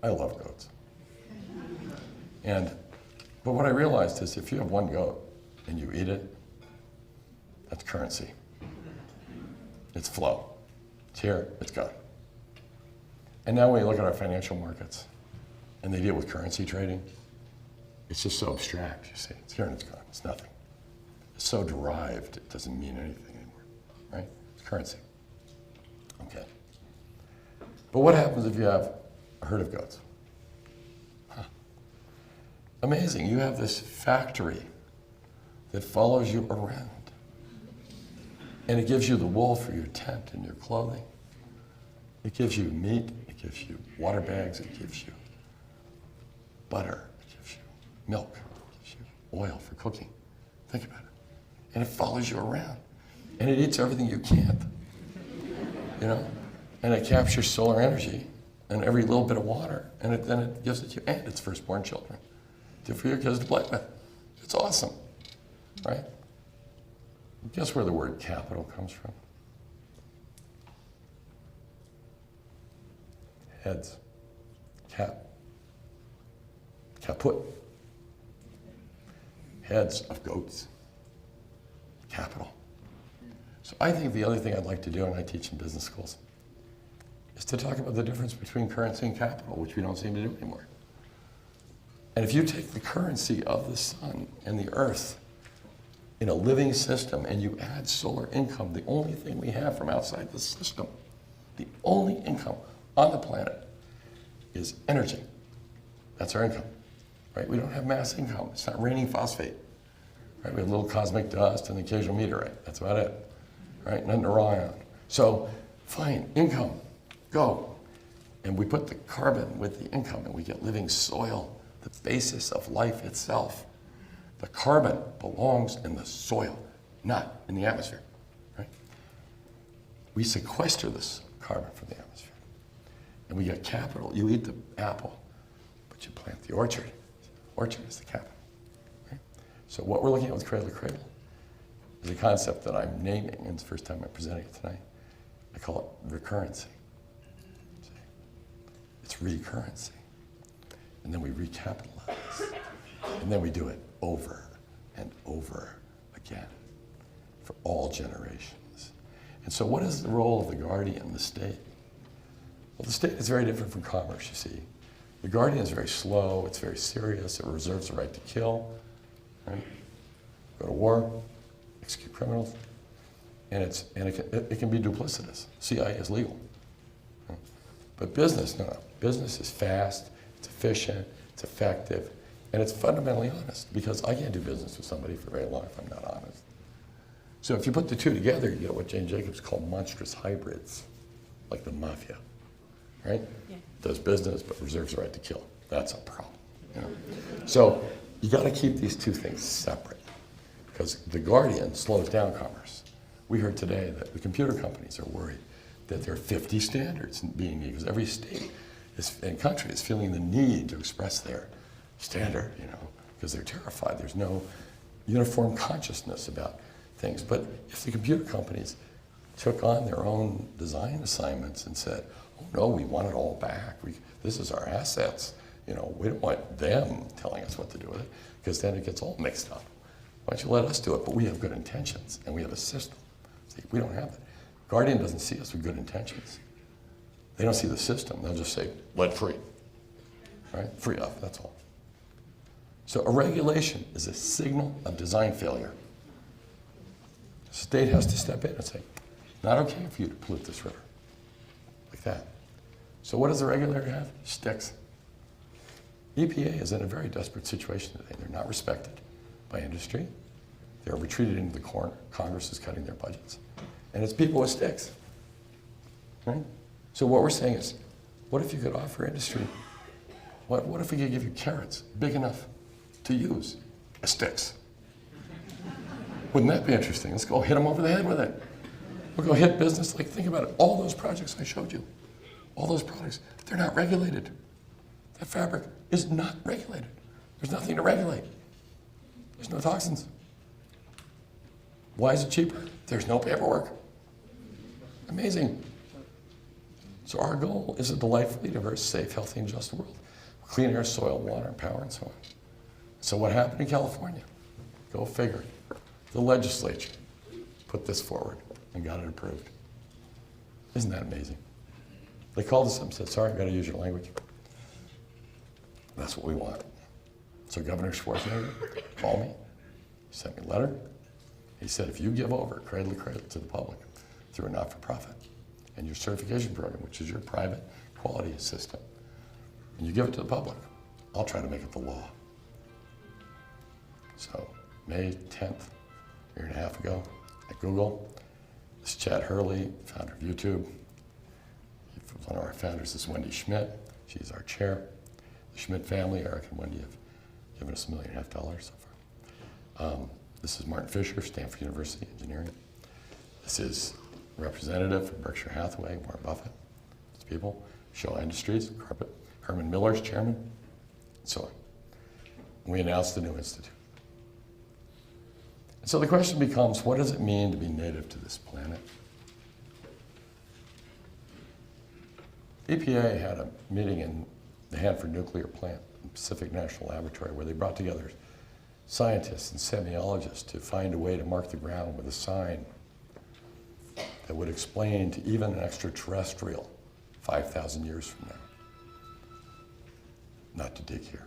Speaker 1: I love goats. But what I realized is if you have one goat and you eat it, that's currency. It's flow. It's here, it's gone. And now when you look at our financial markets and they deal with currency trading, it's just so abstract, you see. It's here and it's gone, it's nothing. It's so derived, it doesn't mean anything anymore, right? It's currency. Okay. But what happens if you have a herd of goats? Huh. Amazing, you have this factory that follows you around. And it gives you the wool for your tent and your clothing. It gives you meat, it gives you water bags, it gives you butter, it gives you milk, it gives you oil for cooking. Think about it. And it follows you around. And it eats everything you can't, And it captures solar energy and every little bit of water, and then it gives it to you and its firstborn children for your kids to play with. It's awesome, right? Guess where the word capital comes from? Heads. Caput. Heads of goats. Capital. So I think the other thing I'd like to do, and I teach in business schools, is to talk about the difference between currency and capital, which we don't seem to do anymore. And if you take the currency of the sun and the earth in a living system and you add solar income, the only thing we have from outside the system, the only income on the planet is energy. That's our income, right? We don't have mass income. It's not raining phosphate, right? We have a little cosmic dust and the occasional meteorite. That's about it, right? Nothing to rely on. So, fine, income, go. And we put the carbon with the income and we get living soil, the basis of life itself. The carbon belongs in the soil, not in the atmosphere, right? We sequester this carbon from the atmosphere. And we get capital. You eat the apple, but you plant the orchard. Orchard is the capital, right? So what we're looking at with Cradle-to-Cradle is a concept that I'm naming, and it's the first time I'm presenting it tonight. I call it recurrency. See? It's recurrency. And then we recapitalize. And then we do it over and over again for all generations. And so what is the role of the guardian, the state? Well, the state is very different from commerce, you see. The guardian is very slow, it's very serious, it reserves the right to kill, right? Go to war, execute criminals, and it can be duplicitous. CIA is legal. But business, no. Business is fast, it's efficient, it's effective, and it's fundamentally honest, because I can't do business with somebody for very long if I'm not honest. So if you put the two together, you get what Jane Jacobs called monstrous hybrids, like the mafia, right? Yeah. Does business but reserves the right to kill. That's a problem. So you got to keep these two things separate, because the guardian slows down commerce. We heard today that the computer companies are worried that there are 50 standards being needed, because every state and country is feeling the need to express their standard, because they're terrified. There's no uniform consciousness about things. But if the computer companies took on their own design assignments and said, oh no, we want it all back. This is our assets. We don't want them telling us what to do with it, because then it gets all mixed up. Why don't you let us do it? But we have good intentions, and we have a system. See, we don't have that. Guardian doesn't see us with good intentions. They don't see the system. They'll just say, lead free. Right? Free up, that's all. So a regulation is a signal of design failure. The state has to step in and say, not okay for you to pollute this river. Like that. So what does the regulator have? Sticks. EPA is in a very desperate situation today. They're not respected by industry. They're retreated into the corner. Congress is cutting their budgets. And it's people with sticks. Right? So what we're saying is, what if you could offer industry, what if we could give you carrots big enough to use as sticks? Wouldn't that be interesting? Let's go hit them over the head with it. We'll go hit business. Like, think about it. All those projects I showed you, all those products, they're not regulated. That fabric is not regulated. There's nothing to regulate. There's no toxins. Why is it cheaper? There's no paperwork. Amazing. So our goal is a delightfully diverse, safe, healthy, and just world. Clean air, soil, water, power, and so on. So what happened in California? Go figure. The legislature put this forward and got it approved. Isn't that amazing? They called us up and said, sorry, I've got to use your language. That's what we want. So Governor Schwarzenegger called me, he sent me a letter. He said, if you give over Cradle-to-Cradle to the public through a not-for-profit and your certification program, which is your private quality system, and you give it to the public, I'll try to make it the law. So May 10th, a year and a half ago, at Google, this Chad Hurley, founder of YouTube, one of our founders is Wendy Schmidt. She's our chair. The Schmidt family, Eric and Wendy, have given us $1.5 million so far. This is Martin Fisher, Stanford University, engineering. This is a representative from Berkshire Hathaway, Warren Buffett, these people. Shaw Industries, Carpet, Herman Miller's chairman, and so on. We announced the new institute. And so the question becomes, what does it mean to be native to this planet? EPA had a meeting in the Hanford nuclear plant, Pacific National Laboratory, where they brought together scientists and semiologists to find a way to mark the ground with a sign that would explain to even an extraterrestrial 5,000 years from now not to dig here.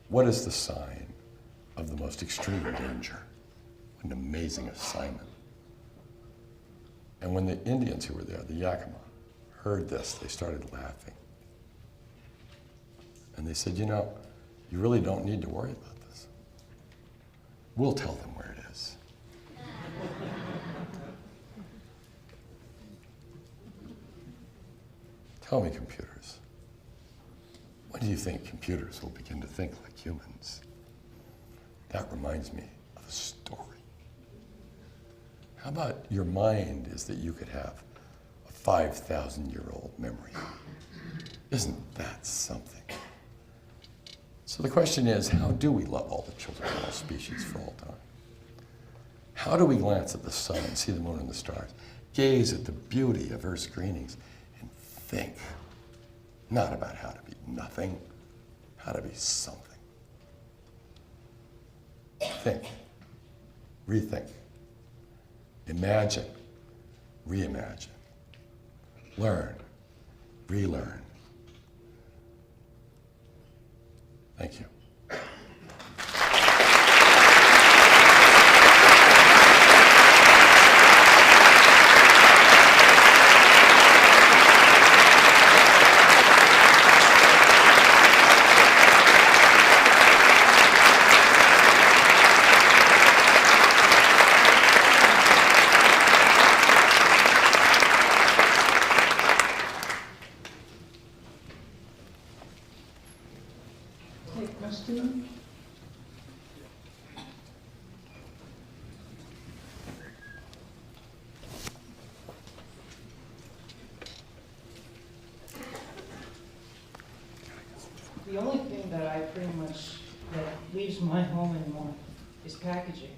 Speaker 1: What is the sign of the most extreme danger? What an amazing assignment. And when the Indians who were there, the Yakima, heard this, they started laughing. And they said, you really don't need to worry about this. We'll tell them where it is. Tell me, computers, when do you think computers will begin to think like humans? That reminds me of a story. How about your mind is that you could have a 5,000-year-old memory? Isn't that something? So the question is, how do we love all the children of all species for all time? How do we glance at the sun and see the moon and the stars, gaze at the beauty of Earth's greenings, and think, not about how to be nothing, how to be something? Think, rethink, imagine, reimagine, learn, relearn. Thank you.
Speaker 2: Take questions. The only thing that I pretty much, that leaves my home anymore is packaging.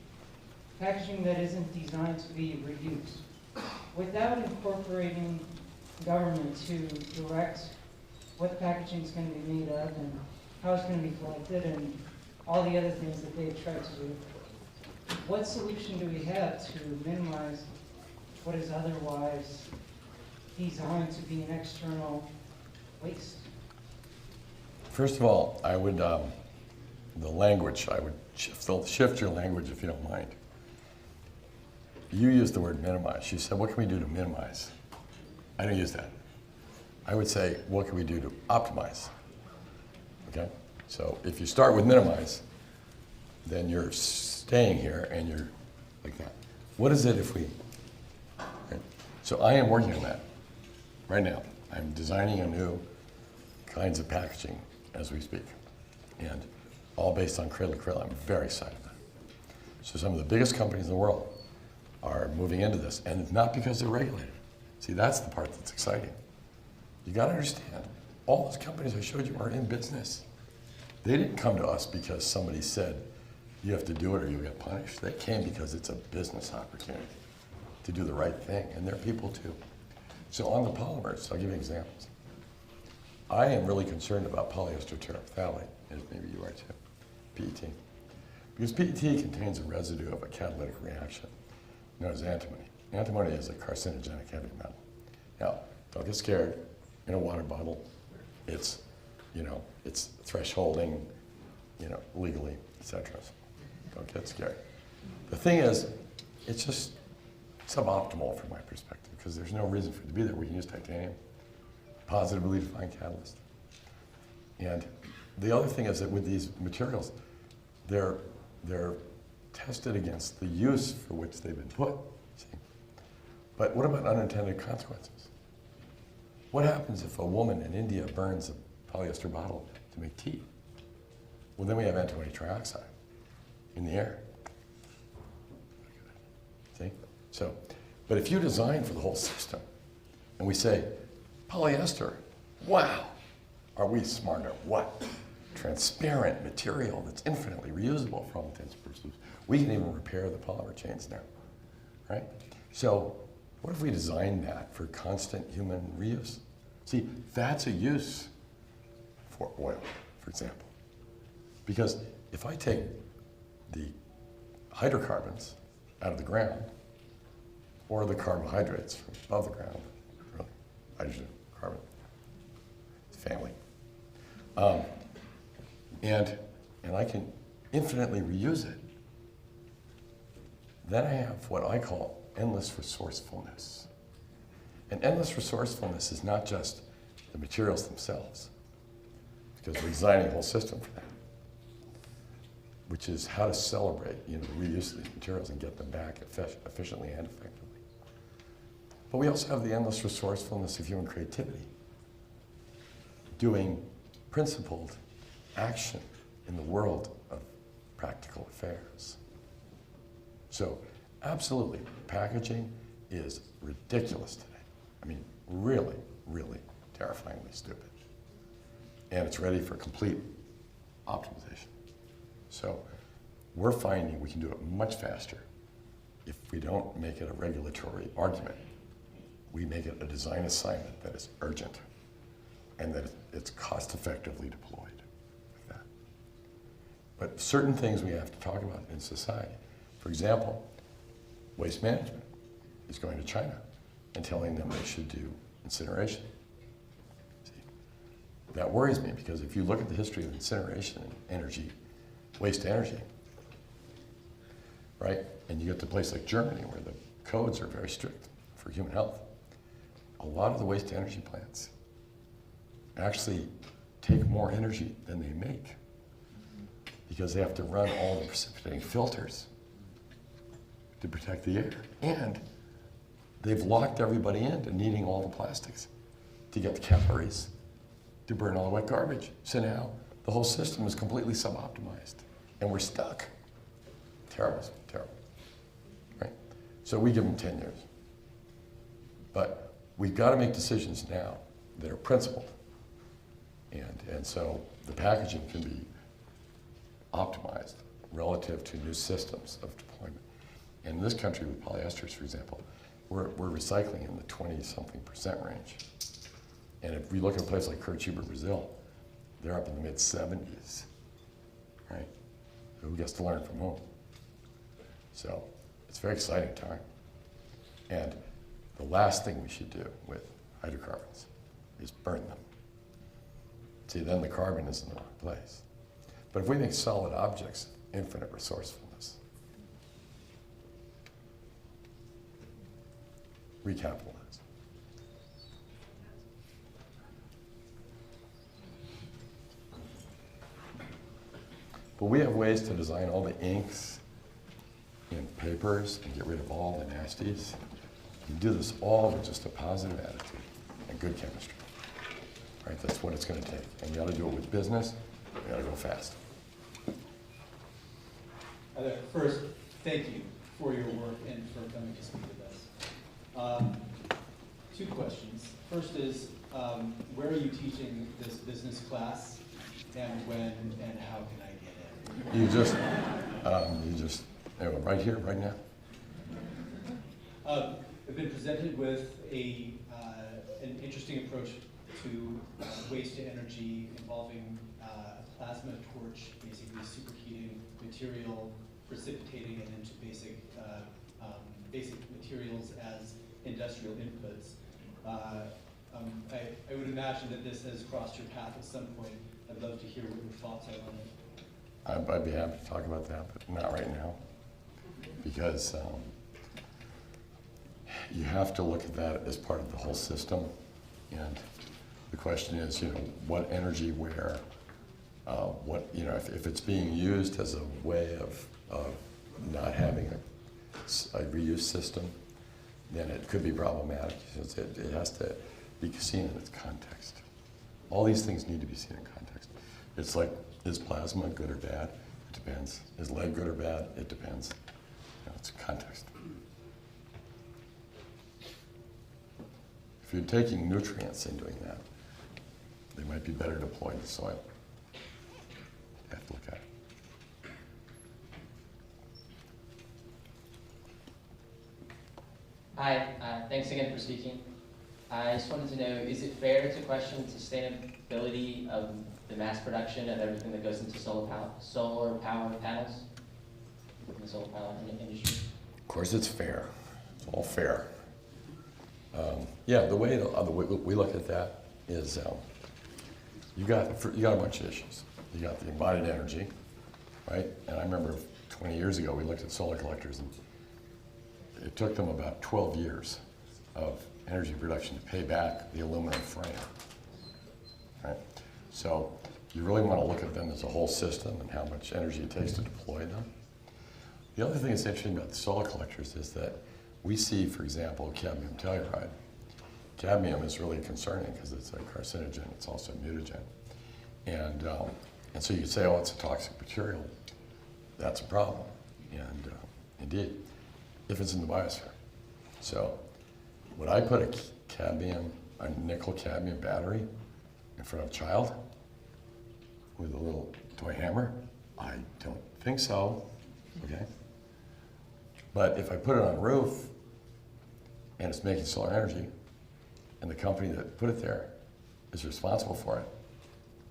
Speaker 2: Packaging that isn't designed to be reused. Without incorporating government to direct what packaging is going to be made of and how it's going to be collected and all the other things that they've tried to do, what solution do we have to minimize what is otherwise designed to be an external waste?
Speaker 1: First of all, I would, the language, I would shift your language if you don't mind. You used the word minimize. You said, what can we do to minimize? I don't use that. I would say, what can we do to optimize? Okay? So if you start with minimize, then you're staying here and you're like that. What is it if we, right? So I am working on that right now. I'm designing a new kinds of packaging as we speak, and all based on Cradle-to-Cradle. I'm very excited about it. So some of the biggest companies in the world are moving into this, and not because they're regulated. See, that's the part that's exciting. You gotta understand, all those companies I showed you are in business. They didn't come to us because somebody said, you have to do it or you'll get punished. They came because it's a business opportunity to do the right thing, and they're people too. So on the polymers, I'll give you examples. I am really concerned about polyester terephthalate, as maybe you are too, PET. Because PET contains a residue of a catalytic reaction known as antimony. Antimony is a carcinogenic heavy metal. Now, don't get scared. In a water bottle, it's, it's thresholding, legally, etc. Don't get scared. The thing is, it's just suboptimal from my perspective because there's no reason for it to be there. We can use titanium, positively defined catalyst. And the other thing is that with these materials, they're tested against the use for which they've been put. See? But what about unintended consequences? What happens if a woman in India burns a polyester bottle to make tea? Well, then we have antimony trioxide in the air. See? So, but if you design for the whole system, and we say, polyester, wow, are we smart or what? Transparent material that's infinitely reusable for all intents and purposes. We can even repair the polymer chains now, right? So what if we design that for constant human reuse? See, that's a use for oil, for example. Because if I take the hydrocarbons out of the ground, or the carbohydrates from above the ground, really, hydrogen, carbon, family, and I can infinitely reuse it, then I have what I call endless resourcefulness. And endless resourcefulness is not just the materials themselves, because we're designing a whole system for that, which is how to celebrate the reuse of these materials and get them back efficiently and effectively. But we also have the endless resourcefulness of human creativity, doing principled action in the world of practical affairs. So absolutely, packaging is ridiculous today. I mean, really, really terrifyingly stupid. And it's ready for complete optimization. So we're finding we can do it much faster if we don't make it a regulatory argument. We make it a design assignment that is urgent and that it's cost effectively deployed like that. But certain things we have to talk about in society. For example, waste management is going to China and telling them they should do incineration. See, that worries me because if you look at the history of incineration and energy, waste energy, right? And you get to a place like Germany where the codes are very strict for human health. A lot of the waste energy plants actually take more energy than they make because they have to run all the precipitating filters to protect the air. And they've locked everybody into needing all the plastics to get the calories to burn all the wet garbage. So now the whole system is completely sub-optimized and we're stuck. Terrible, terrible, right? So we give them 10 years. But we've got to make decisions now that are principled. And so the packaging can be optimized relative to new systems of deployment. And in this country with polyesters, for example, we're recycling in the 20-something% range. And if we look at a place like Curitiba, Brazil, they're up in the mid-70s, right? Who gets to learn from whom? So it's a very exciting time. And the last thing we should do with hydrocarbons is burn them. See, then the carbon is in the wrong place. But if we make solid objects, infinite resourcefulness, recapitalize. But we have ways to design all the inks in papers and get rid of all the nasties. You do this all with just a positive attitude and good chemistry. Right? That's what it's going to take. And you got to do it with business. You got to go fast.
Speaker 3: First, thank you for your work and for coming to speak with us. 2 questions. First is, where are you teaching this business class, and when and how can I get in?
Speaker 1: Anyway, right here, right now.
Speaker 3: I've been presented with an interesting approach to waste to energy involving a plasma torch, basically superheating material, precipitating it into basic materials as industrial inputs. I would imagine that this has crossed your path at some point. I'd love to hear what your thoughts are on it.
Speaker 1: I'd be happy to talk about that, but not right now. Because you have to look at that as part of the whole system. And the question is, what energy where, if it's being used as a way of not having a reuse system, then it could be problematic. It has to be seen in its context. All these things need to be seen in context. It's like, is plasma good or bad? It depends. Is lead good or bad? It depends. It's context. If you're taking nutrients and doing that, they might be better deployed in the soil. You have to look at it.
Speaker 4: Hi, thanks again for speaking. I just wanted to know, is it fair to question the sustainability of the mass production of everything that goes into solar power panels in the solar power industry?
Speaker 1: Of course it's fair. It's all fair. The way we look at that is you got a bunch of issues. You got the embodied energy, right? And I remember 20 years ago we looked at solar collectors, and it took them about 12 years of energy production to pay back the aluminum frame, right? So you really want to look at them as a whole system and how much energy it takes to deploy them. The other thing that's interesting about the solar collectors is that we see, for example, cadmium telluride. Cadmium is really concerning because it's a carcinogen. It's also a mutagen. And so you could say, oh, it's a toxic material. That's a problem. And indeed, if it's in the biosphere. So would I put a nickel cadmium battery in front of a child with a little toy hammer? I don't think so, okay? But if I put it on a roof and it's making solar energy, and the company that put it there is responsible for it,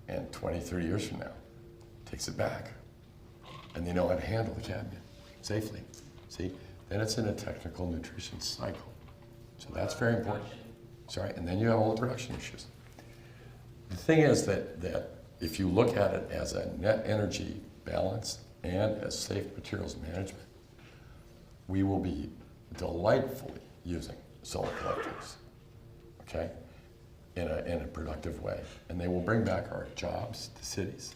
Speaker 1: and 20, 30 years from now takes it back, and they know how to handle the cadmium safely, see? Then it's in a technical nutrition cycle. So that's very important. Sorry, and then you have all the production issues. The thing is that if you look at it as a net energy balance and as safe materials management, we will be delightfully using solar collectors, okay, in a productive way. And they will bring back our jobs to cities.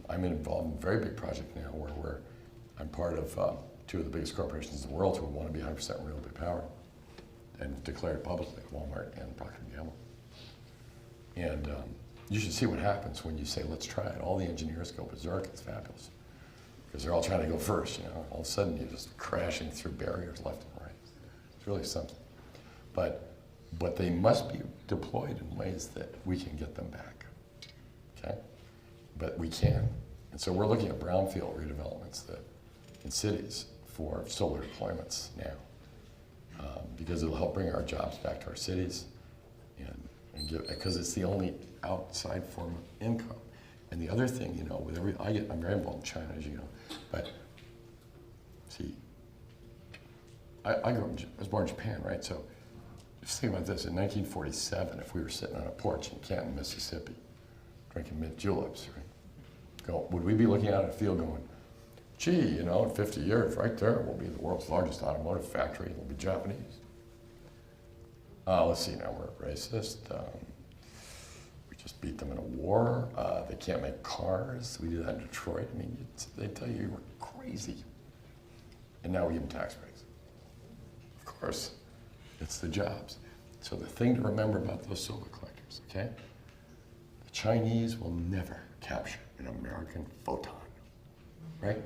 Speaker 1: I'm involved in a very big project now where I'm part of 2 of the biggest corporations in the world who want to be 100% renewably powered and declared publicly, Walmart and Procter & Gamble. And you should see what happens when you say, let's try it. All the engineers go berserk. It's fabulous. Because they're all trying to go first, All of a sudden, you're just crashing through barriers left and right. It's really something. But they must be deployed in ways that we can get them back, okay? But we can. And so we're looking at brownfield redevelopments in cities for solar deployments now, because it'll help bring our jobs back to our cities, and because it's the only outside form of income. And the other thing, you know, with I'm very involved in China, as you know, but see, I was born in Japan, right? So just think about this, in 1947, if we were sitting on a porch in Canton, Mississippi, drinking mint juleps, right? Would we be looking out at a field going, gee, you know, in 50 years, right there, we'll be the world's largest automotive factory, it'll be Japanese. Let's see, now we're racist. We just beat them in a war. They can't make cars. We did that in Detroit. I mean, they tell you we're crazy. And now we give them tax breaks. Of course, it's the jobs. So the thing to remember about those solar collectors, okay? The Chinese will never capture an American photon, right?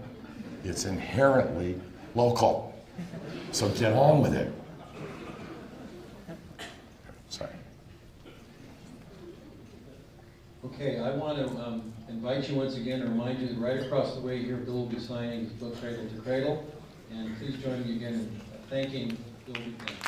Speaker 1: It's inherently local. So get on with it. Sorry.
Speaker 5: Okay, I want to invite you once again to remind you that right across the way here, Bill will be signing his book, Cradle-to-Cradle. And please join me again in thanking Bill McDonough.